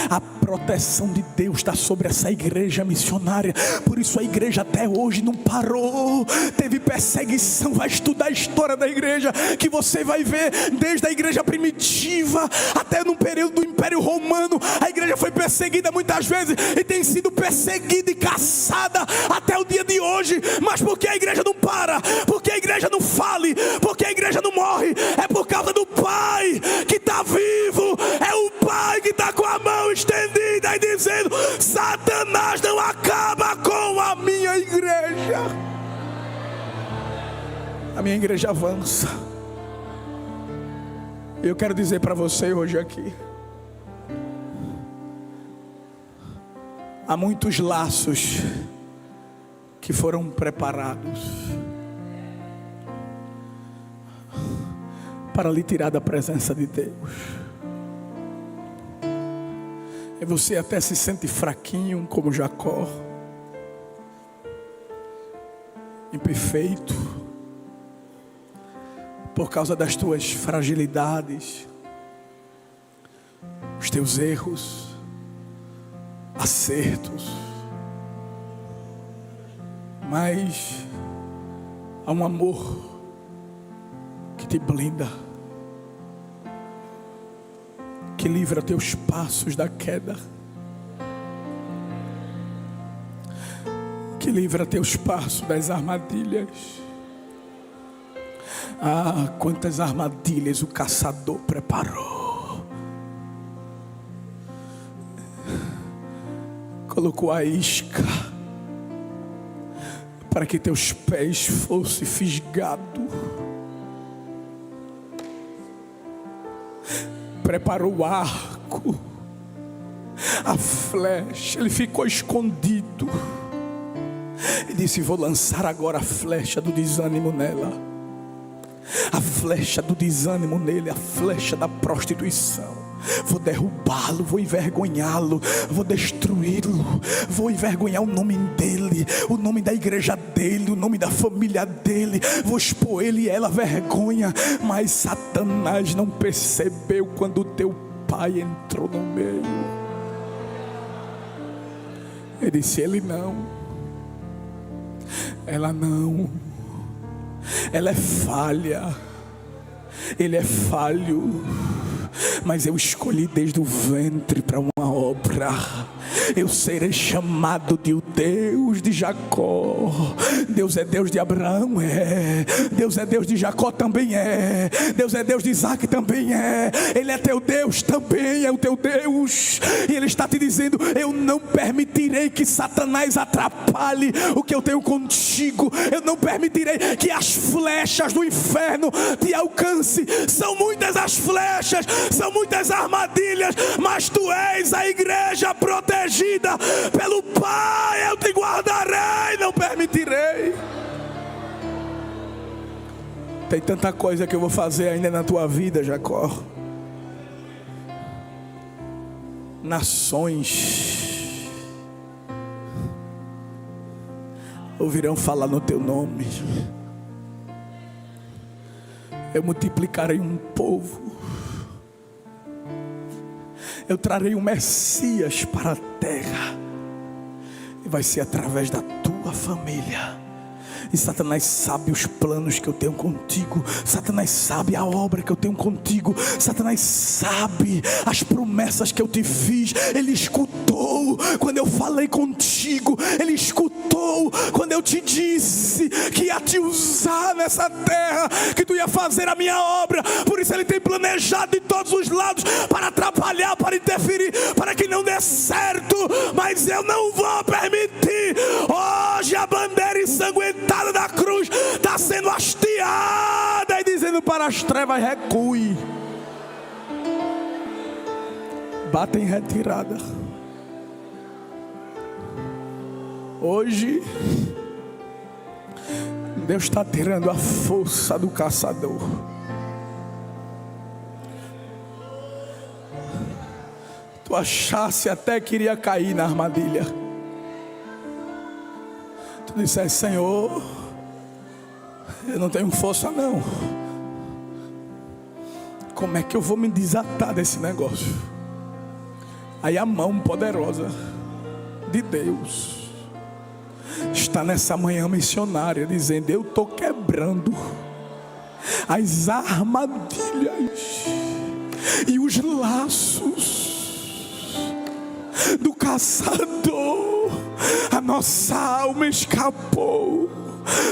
A proteção de Deus está sobre essa igreja missionária. Por isso a igreja até hoje não parou. Teve perseguição. Vai estudar a história da igreja, que você vai ver desde a igreja primitiva até no período do Império Romano. A igreja foi perseguida muitas vezes e tem sido perseguida e caçada até o dia de hoje. Mas por que a igreja não para? Porque a igreja não fale? Porque a igreja não morre? É por causa do Pai que está vivo. É o Pai que está com a mão estendida e dizendo: Satanás não acaba com a minha igreja. A minha igreja avança. Eu quero dizer para você hoje aqui: há muitos laços que foram preparados para lhe tirar da presença de Deus. E você até se sente fraquinho como Jacó, imperfeito, por causa das tuas fragilidades, os teus erros, acertos. Mas há um amor que te blinda, que livra teus passos da queda. que livra teus passos das armadilhas. Ah, quantas armadilhas o caçador preparou. Colocou a isca para que teus pés fossem fisgados. Preparou o arco, a flecha, ele ficou escondido. E disse: vou lançar agora a flecha do desânimo nela. A flecha do desânimo nele, a flecha da prostituição. Vou derrubá-lo, vou envergonhá-lo, vou destruí-lo, vou envergonhar o nome dele, o nome da igreja dele, o nome da família dele. Vou expor ele e ela à vergonha. Mas Satanás não percebeu quando o teu pai entrou no meio. Ele disse: ele não, ela não, ela é falha, ele é falho, mas eu escolhi desde o ventre para uma obra. Eu serei chamado de o Deus de Jacó. Deus é Deus de Abraão, é. Deus é Deus de Jacó, também é. Deus é Deus de Isaac, também é. Ele é teu Deus, também é o teu Deus. E Ele está te dizendo: eu não permitirei que Satanás atrapalhe o que eu tenho contigo. Eu não permitirei que as flechas do inferno te alcance. São muitas as flechas, são muitas armadilhas, mas tu és a igreja protegida pelo Pai. Eu te guardarei, não permitirei. Tem tanta coisa que eu vou fazer ainda na tua vida, Jacó. Nações ouvirão falar no teu nome. Eu multiplicarei um povo. Eu trarei um Messias para a terra. E vai ser através da tua família. E Satanás sabe os planos que eu tenho contigo. Satanás sabe a obra que eu tenho contigo. Satanás sabe as promessas que eu te fiz. Ele escutou quando eu falei contigo. Ele escutou quando eu te disse que ia te usar nessa terra, que tu ia fazer a minha obra. Por isso ele tem planejado de todos os lados para atrapalhar, para interferir, para que não dê certo. Mas eu não vou permitir. Hoje a bandeira ensanguentada da cruz está sendo hasteada e dizendo para as trevas: recue, bata em retirada. Hoje Deus está tirando a força do caçador. Tu achasse até que iria cair na armadilha. Tu disseste: Senhor, eu não tenho força não. Como é que eu vou me desatar desse negócio? Aí a mão poderosa de Deus está nessa manhã missionária, dizendo: eu estou quebrando as armadilhas e os laços do caçador. A nossa alma escapou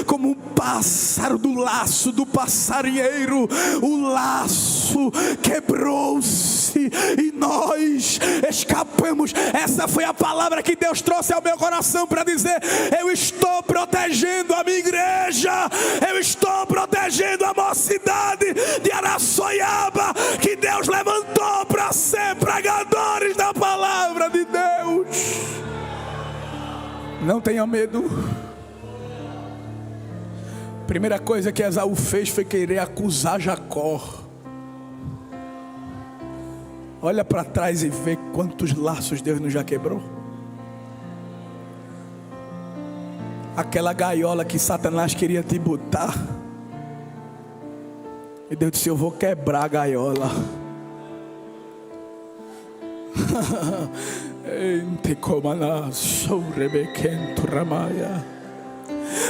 como um pássaro do laço do passarinheiro. O laço quebrou-se e nós escapamos. Essa foi a palavra que Deus trouxe ao meu coração para dizer: eu estou protegendo a minha igreja, eu estou protegendo a mocidade de Araçoiaba, que Deus levantou para ser pregadores da palavra de Deus. Não tenha medo. Primeira coisa que Esaú fez foi querer acusar Jacó. Olha para trás e vê quantos laços Deus não já quebrou. Aquela gaiola que Satanás queria te botar, e Deus disse: eu vou quebrar a gaiola.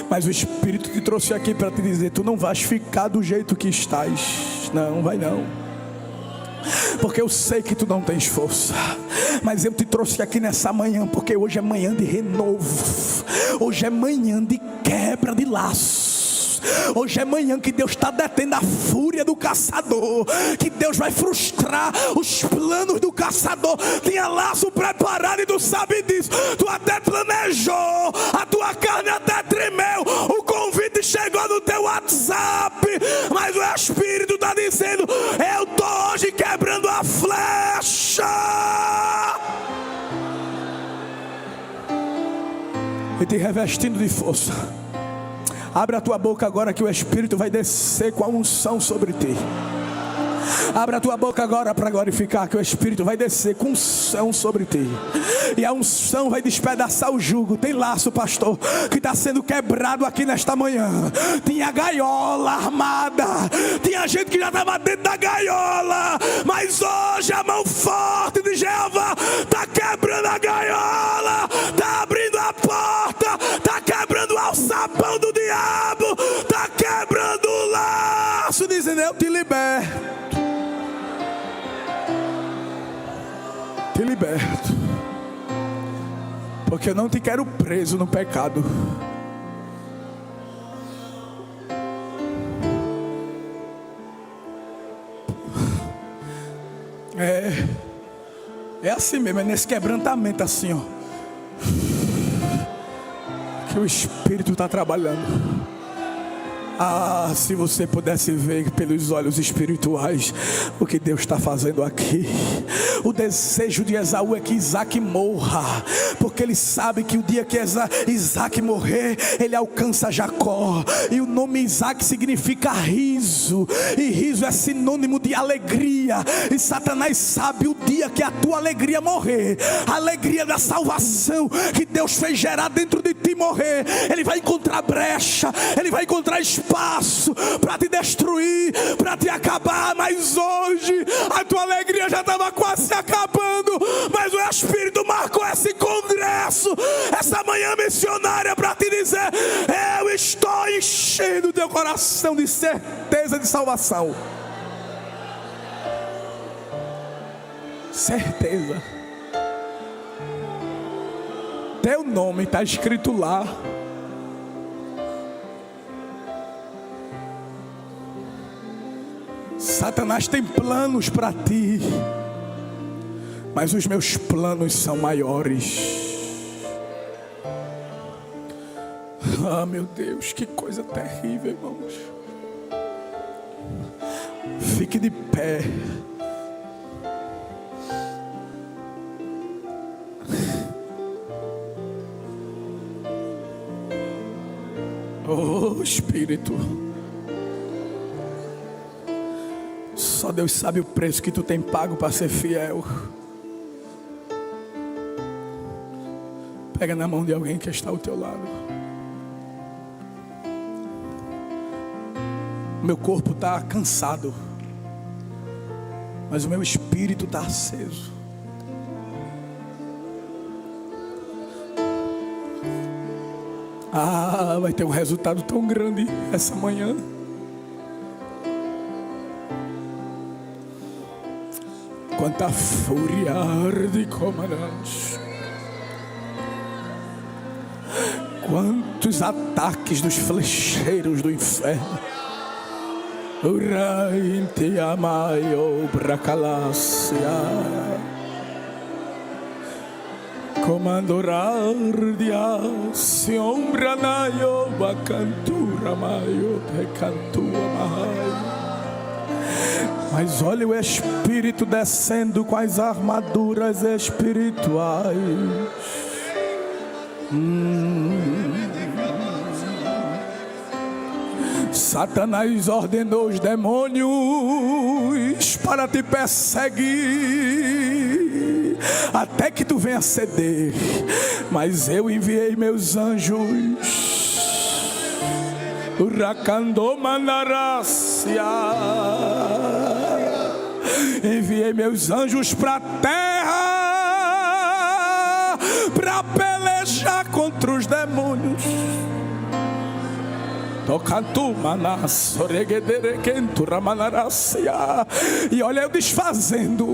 Mas o Espírito te trouxe aqui para te dizer: tu não vais ficar do jeito que estás. Não, vai não. porque eu sei que tu não tens força, mas eu te trouxe aqui nessa manhã, porque hoje é manhã de renovo, hoje é manhã de quebra de laços, hoje é manhã que Deus está detendo a fúria do caçador, que Deus vai frustrar os planos do caçador. Tinha laço preparado e tu sabe disso, tu até planejou, a tua carne até tremeu, o convite chegou no teu WhatsApp, mas o Espírito está dizendo: eu estou hoje quebrando a flecha e te revestindo de força. Abre a tua boca agora que o Espírito vai descer com a unção sobre ti. Abra a tua boca agora para glorificar, que o Espírito vai descer com unção sobre ti, e a unção vai despedaçar o jugo. Tem laço, pastor, que está sendo quebrado aqui nesta manhã. Tinha gaiola armada, tinha gente que já estava dentro da gaiola, mas hoje a mão forte de Jeová está quebrando a gaiola, está abrindo a porta, está quebrando o alçapão do diabo, está quebrando o laço, dizendo: eu te liberto. Te liberto, porque eu não te quero preso no pecado. É assim mesmo, é nesse quebrantamento assim, ó, que o Espírito está trabalhando. Ah, se você pudesse ver pelos olhos espirituais o que Deus está fazendo aqui. O desejo de Esaú é que Isaac morra, porque ele sabe que o dia que Isaac morrer, ele alcança Jacó. E o nome Isaac significa riso, e riso é sinônimo de alegria. E Satanás sabe o dia que a tua alegria morrer, a alegria da salvação que Deus fez gerar dentro de ti morrer, ele vai encontrar brecha, ele vai encontrar espaço para te destruir, para te acabar. Mas hoje a tua alegria já estava quase se acabando, mas o Espírito marcou esse congresso, essa manhã missionária, para te dizer: eu estou enchendo o teu coração de certeza de salvação. Certeza. Teu nome está escrito lá. Satanás tem planos para ti, mas os meus planos são maiores. Ah, meu Deus, que coisa terrível, irmãos. Fique de pé. Oh, Espírito, só Deus sabe o preço que tu tem pago para ser fiel. Pega na mão de alguém que está ao teu lado. Meu corpo está cansado, mas o meu espírito está aceso. Ah, vai ter um resultado tão grande essa manhã. Quanta fúria arde, comandante. Quantos ataques dos flecheiros do inferno. Urai te amaio bracalácia. Comandor dia sombra naio bacantura maio recantua maio. Mas olha o Espírito descendo com as armaduras espirituais. Satanás ordenou os demônios para te perseguir, até que tu venha ceder. Mas eu enviei meus anjos. Enviei meus anjos para a terra para pelejar contra os demônios. E olha eu desfazendo.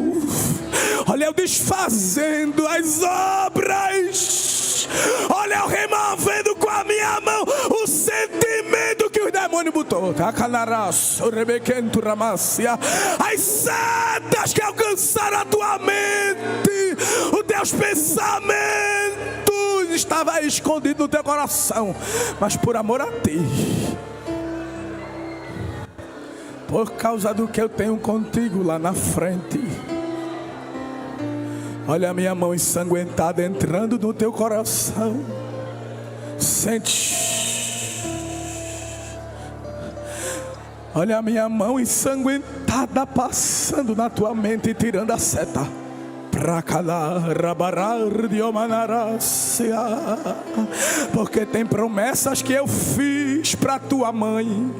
Olha eu desfazendo as obras. Olha eu removendo com a minha mão o sentimento que os demônios botou. As setas que alcançaram a tua mente, os teus pensamentos estavam escondidos no teu coração, mas por amor a ti, por causa do que eu tenho contigo lá na frente. Olha a minha mão ensanguentada entrando no teu coração. Sente. Olha a minha mão ensanguentada passando na tua mente e tirando a seta. Porque tem promessas que eu fiz para tua mãe.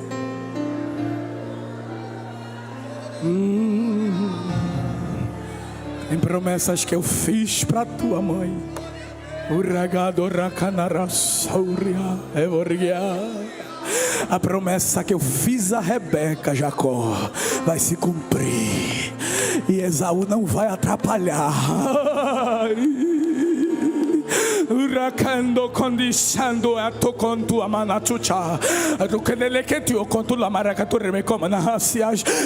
Tem promessas que eu fiz para tua mãe. A promessa que eu fiz a Rebeca, Jacó, vai se cumprir. E Esaú não vai atrapalhar. Huracando condizando a to contu amanachucha.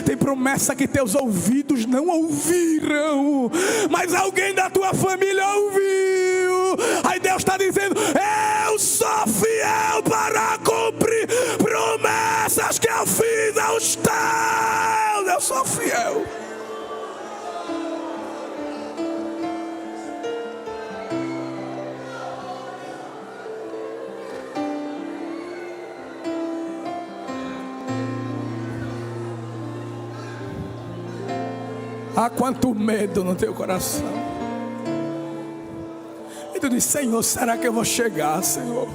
Tem promessa que teus ouvidos não ouviram, mas alguém da tua família ouviu. Aí Deus está dizendo: eu sou fiel para cumprir promessas que eu fiz aos teus. Eu sou fiel. Há quanto medo no teu coração. E tu diz: Senhor, será que eu vou chegar, Senhor?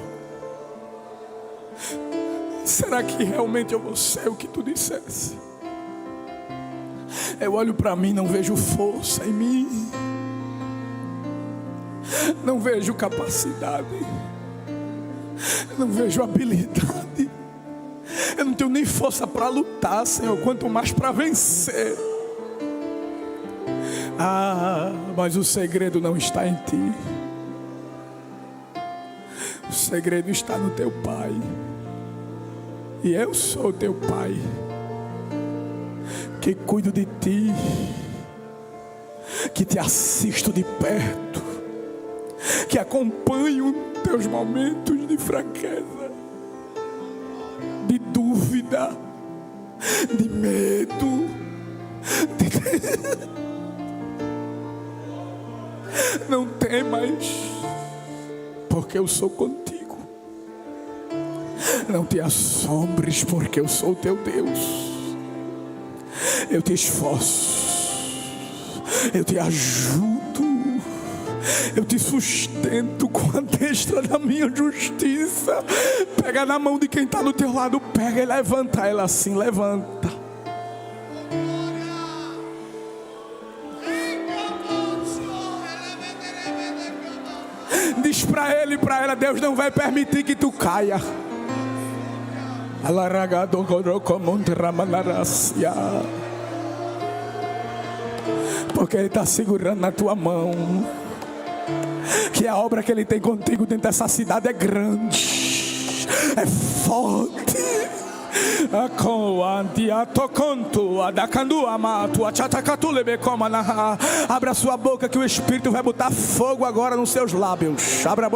Será que realmente eu vou ser o que tu dissesse? Eu olho para mim, não vejo força em mim, não vejo capacidade, não vejo habilidade. Eu não tenho nem força para lutar, Senhor, quanto mais para vencer. Mas o segredo não está em ti. O segredo está no teu Pai. E eu sou teu Pai, que cuido de ti, que te assisto de perto, que acompanho teus momentos de fraqueza, de dúvida, de medo, Não temas, porque eu sou contigo. Não te assombres, porque eu sou teu Deus. Eu te esforço, eu te ajudo, eu te sustento com a destra da minha justiça. Pega na mão de quem está do teu lado, pega e levanta ela assim, levanta. Diz para ele e para ela: Deus não vai permitir que tu caia. Porque Ele está segurando na tua mão, que a obra que Ele tem contigo dentro dessa cidade é grande, é forte. Abra a sua boca que o Espírito vai botar fogo agora nos seus lábios. Abra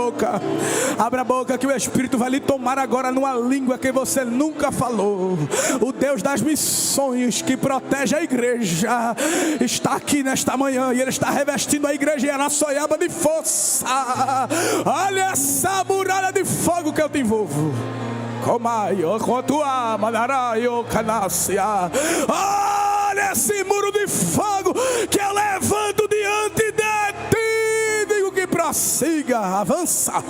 a boca que o Espírito vai lhe tomar agora numa língua que você nunca falou. O Deus das missões que protege a igreja está aqui nesta manhã, e Ele está revestindo a igreja e a Araçoiaba de força. Olha essa muralha de fogo que eu te envolvo. Olha esse muro de fogo que eu levanto diante de ti. Digo que prossiga, avança,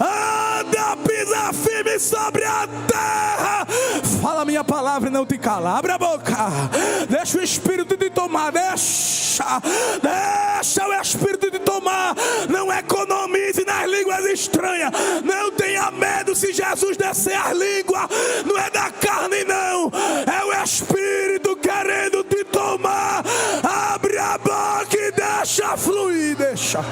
anda, pisa firme sobre a terra. Fala a minha palavra e não te cala. Abre a boca. Deixa o Espírito te tomar. Deixa o Espírito te tomar. Não economize nas línguas estranhas. Não tenha medo se Jesus descer as línguas. Não é da carne não. É o Espírito querendo te tomar. Abre a boca e deixa fluir. Deixa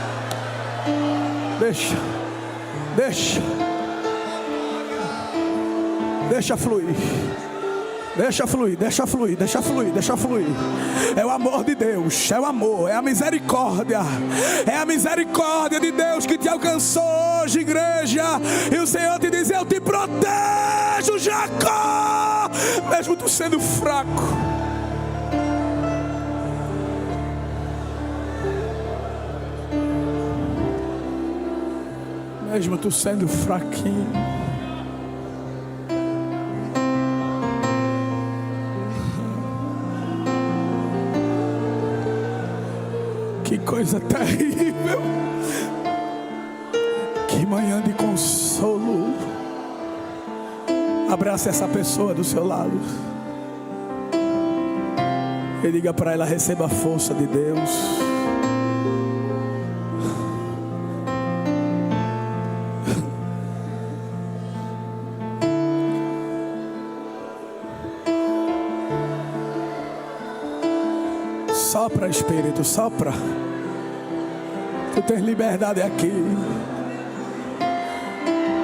fluir. Deixa fluir. É o amor de Deus, é o amor, é a misericórdia. É a misericórdia de Deus que te alcançou hoje, igreja. E o Senhor te diz: eu te protejo, Jacó, mesmo tu sendo fraco. Mesmo tu sendo fraquinho. Que coisa terrível. Que manhã de consolo. Abraça essa pessoa do seu lado e diga para ela: receba a força de Deus. Sopra, Espírito, sopra. Tu tens liberdade aqui.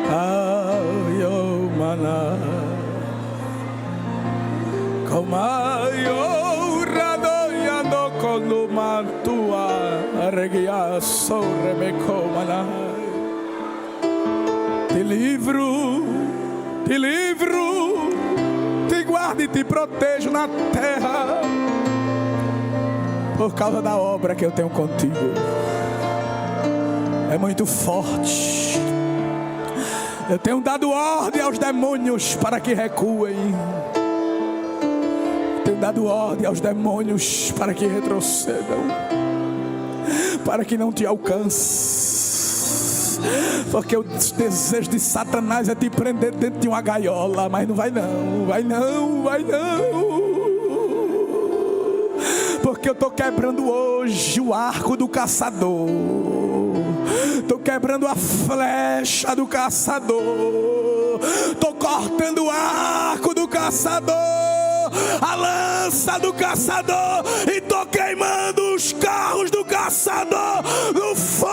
Ai, oh, maná. Como ai, oh, radoiando com o mantua. Reguia, sorre-me com maná. Te livro, te guardo e te protejo na terra. Por causa da obra que eu tenho contigo. É muito forte. Eu tenho dado ordem aos demônios para que recuem. Tenho dado ordem aos demônios para que retrocedam, para que não te alcance. Porque o desejo de Satanás é te prender dentro de uma gaiola. Mas não vai não, vai não. Porque eu estou quebrando hoje o arco do caçador. Estou quebrando a flecha do caçador. Estou cortando o arco do caçador, a lança do caçador. E estou queimando os carros do caçador no fogo.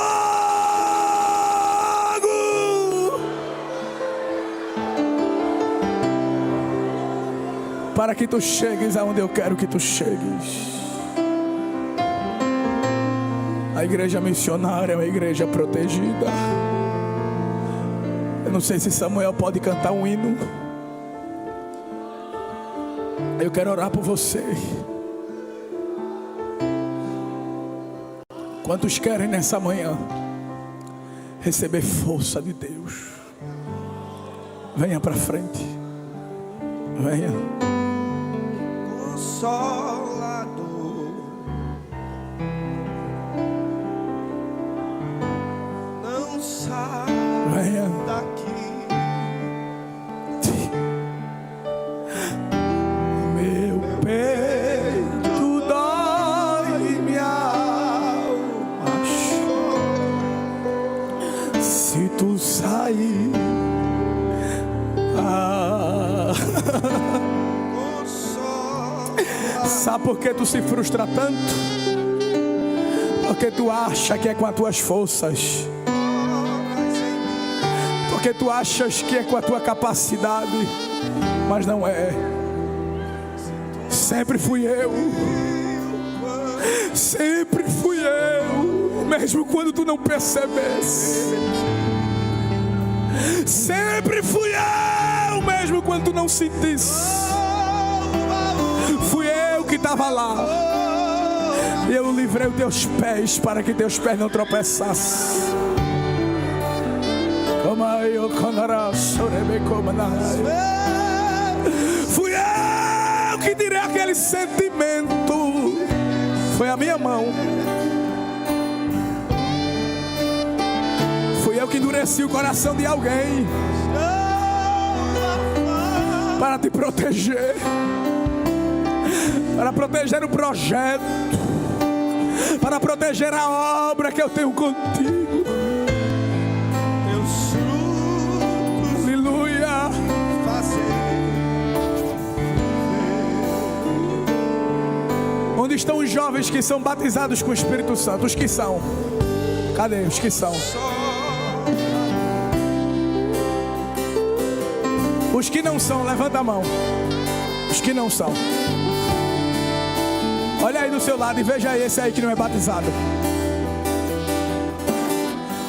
Para que tu chegues aonde eu quero que tu chegues. A igreja missionária é uma igreja protegida. Eu não sei se Samuel pode cantar um hino. Eu quero orar por você. Quantos querem nessa manhã receber força de Deus? Venha para frente. Venha. Consolador, não sai daqui. Meu peito dói, minha alma chora. Se tu sair, sabe por que tu se frustra tanto? Porque tu acha que é com as tuas forças. Porque tu achas que é com a tua capacidade. Mas não é. Sempre fui eu. Sempre fui eu. Mesmo quando tu não percebesse. Sempre fui eu. Mesmo quando tu não sentisse. Fui eu que estava lá. E eu livrei os teus pés para que teus pés não tropeçassem. Fui eu que tirei aquele sentimento. Foi a minha mão. Fui eu que endureci endureci o coração de alguém para te proteger, para proteger o projeto, para proteger a obra que eu tenho contigo. Teus frutos, Aleluia. Onde estão os jovens que são batizados com o Espírito Santo? Os que são? Cadê os que são? Os que não são, levanta a mão. Os que não são. Olha aí do seu lado e veja esse aí que não é batizado.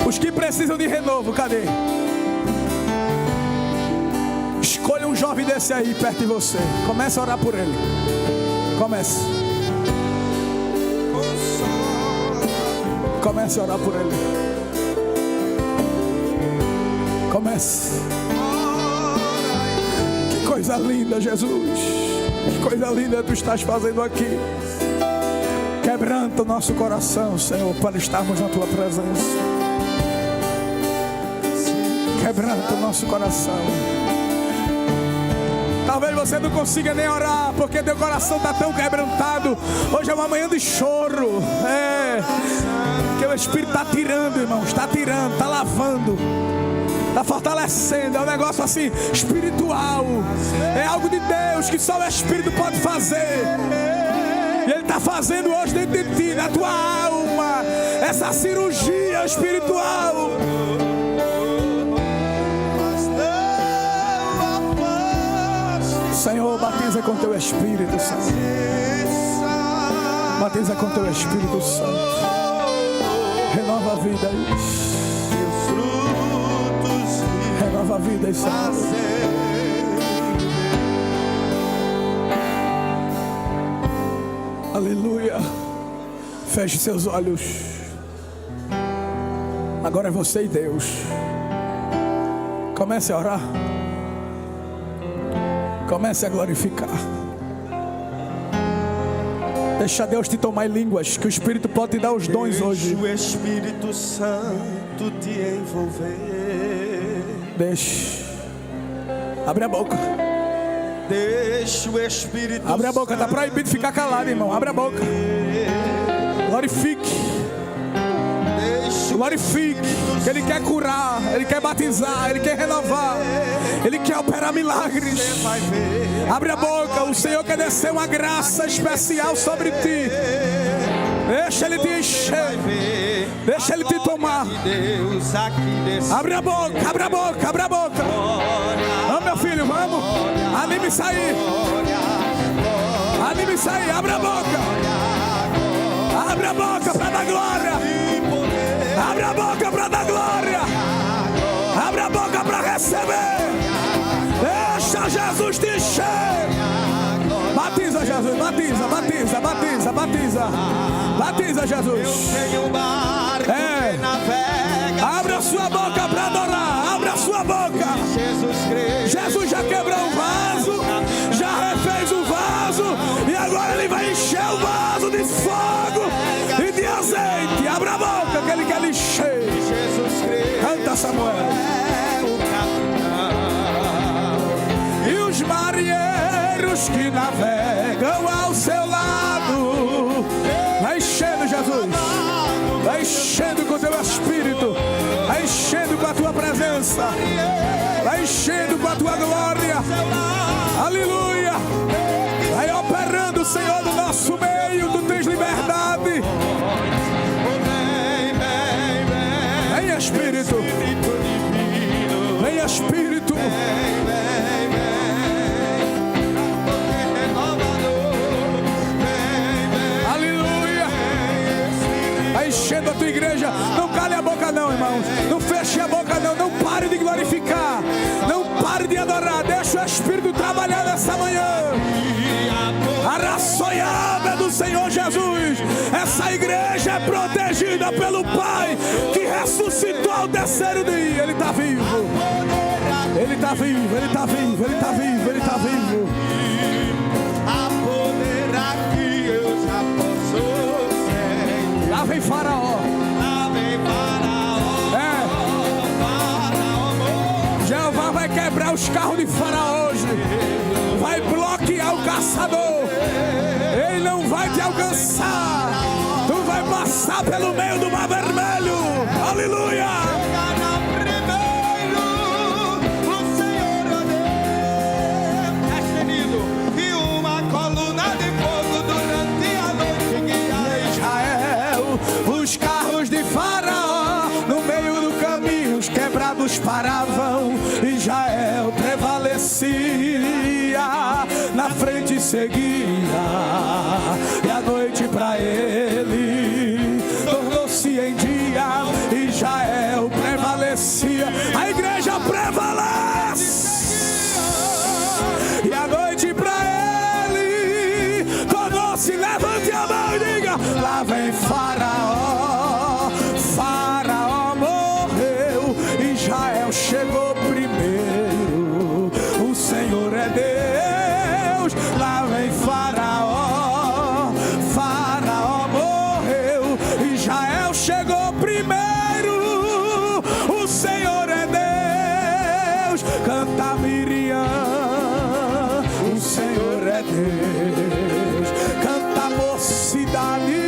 Os que precisam de renovo, cadê? Escolha um jovem desse aí perto de você. Comece a orar por ele. Comece. Comece a orar por ele. Comece. Que coisa linda, Jesus. Que coisa linda tu estás fazendo aqui. Quebranta o nosso coração, Senhor, para estarmos na tua presença. Quebranta o nosso coração. Talvez você não consiga nem orar, porque teu coração está tão quebrantado. Hoje é uma manhã de choro. Porque o Espírito está tirando, irmãos. Está tirando, está lavando, está fortalecendo. É um negócio assim, espiritual. É algo de Deus que só o Espírito pode fazer. E Ele está fazendo hoje dentro de ti, na tua alma, essa cirurgia espiritual. Senhor, batiza com teu Espírito Santo. Batiza com teu Espírito Santo. Renova a vida. Renova a vida, Senhor. Aleluia. Feche seus olhos. Agora é você e Deus. Comece a orar. Comece a glorificar. Deixa Deus te tomar em línguas, que o Espírito pode te dar os dons hoje. Deixa o Espírito Santo te envolver. Deixe. Abre a boca. Deixa o Espírito Santo. Abre a boca, está proibido ficar calado, irmão. Abre a boca. Glorifique. Glorifique, que Ele quer curar, Ele quer batizar, Ele quer renovar, Ele quer operar milagres. Abre a boca, o Senhor quer descer uma graça especial sobre ti. Deixa Ele te encher, deixa Ele te tomar. Abre a boca, abre a boca, abre a boca. Vamos, meu filho, vamos. Anime-se aí. Anime-se aí, abre a boca. Abre a boca para dar glória. Abre a boca para dar glória. Abre a boca para receber. Deixa Jesus te encher. Batiza, Jesus, batiza, batiza, batiza, batiza. Batiza, Jesus. Abre a sua boca para adorar. Abre a sua boca. Jesus já quebrou o vaso, já refez o vaso, e agora Ele vai encher o vaso de fogo e de azeite. Abra a boca que Ele quer lhe encher. Canta, Samuel. E os marinheiros que navegam ao seu lado, vai enchendo, Jesus. Vai enchendo com o teu Espírito. Vai enchendo com a tua presença. Vai enchendo com a tua glória. Aleluia. Vai operando, Senhor, no nosso meio. Tu tens liberdade. Vem, Espírito. Vem, Espírito. Aleluia. Vai enchendo a tua igreja. Não cale a boca não, irmãos. Não feche a boca não. Não pare de glorificar. Não pare de adorar. Deixa o Espírito trabalhar nessa manhã. A raçoiada do Senhor Jesus. Essa igreja é protegida pelo Pai, que ressuscitou ao terceiro dia. Ele está vivo. Ele está vivo. Ele está vivo. Ele está vivo. Ele está vivo. A poder aqui eu já posso ser. Lá vem Faraó. Lá vem Faraó. fará hoje vai bloquear o caçador. Ele não vai te alcançar. Tu vai passar pelo meio do mar vermelho. Aleluia. Paravam, Israel prevalecia, na frente seguia, e a noite para ele tornou-se em dia. Israel prevalecia, a igreja prevalece, e a noite para ele tornou-se. Levante a mão e diga: lá vem Faraó, Faraó morreu, Israel chegou primeiro, o Senhor é Deus. Lá vem Faraó, Faraó morreu, Israel chegou primeiro, o Senhor é Deus. Canta Miriam, o Senhor é Deus. Canta mocidade,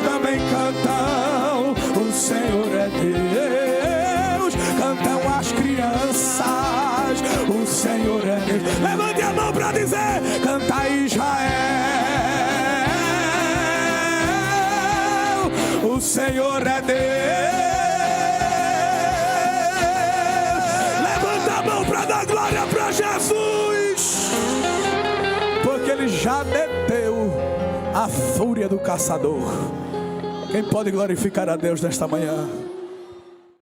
também cantam, o Senhor é Deus. Cantam as crianças, o Senhor é Deus. Levante a mão para dizer: canta Israel, o Senhor é Deus. Levanta a mão para dar glória para Jesus, porque Ele já deteu a fúria do caçador. Quem pode glorificar a Deus nesta manhã?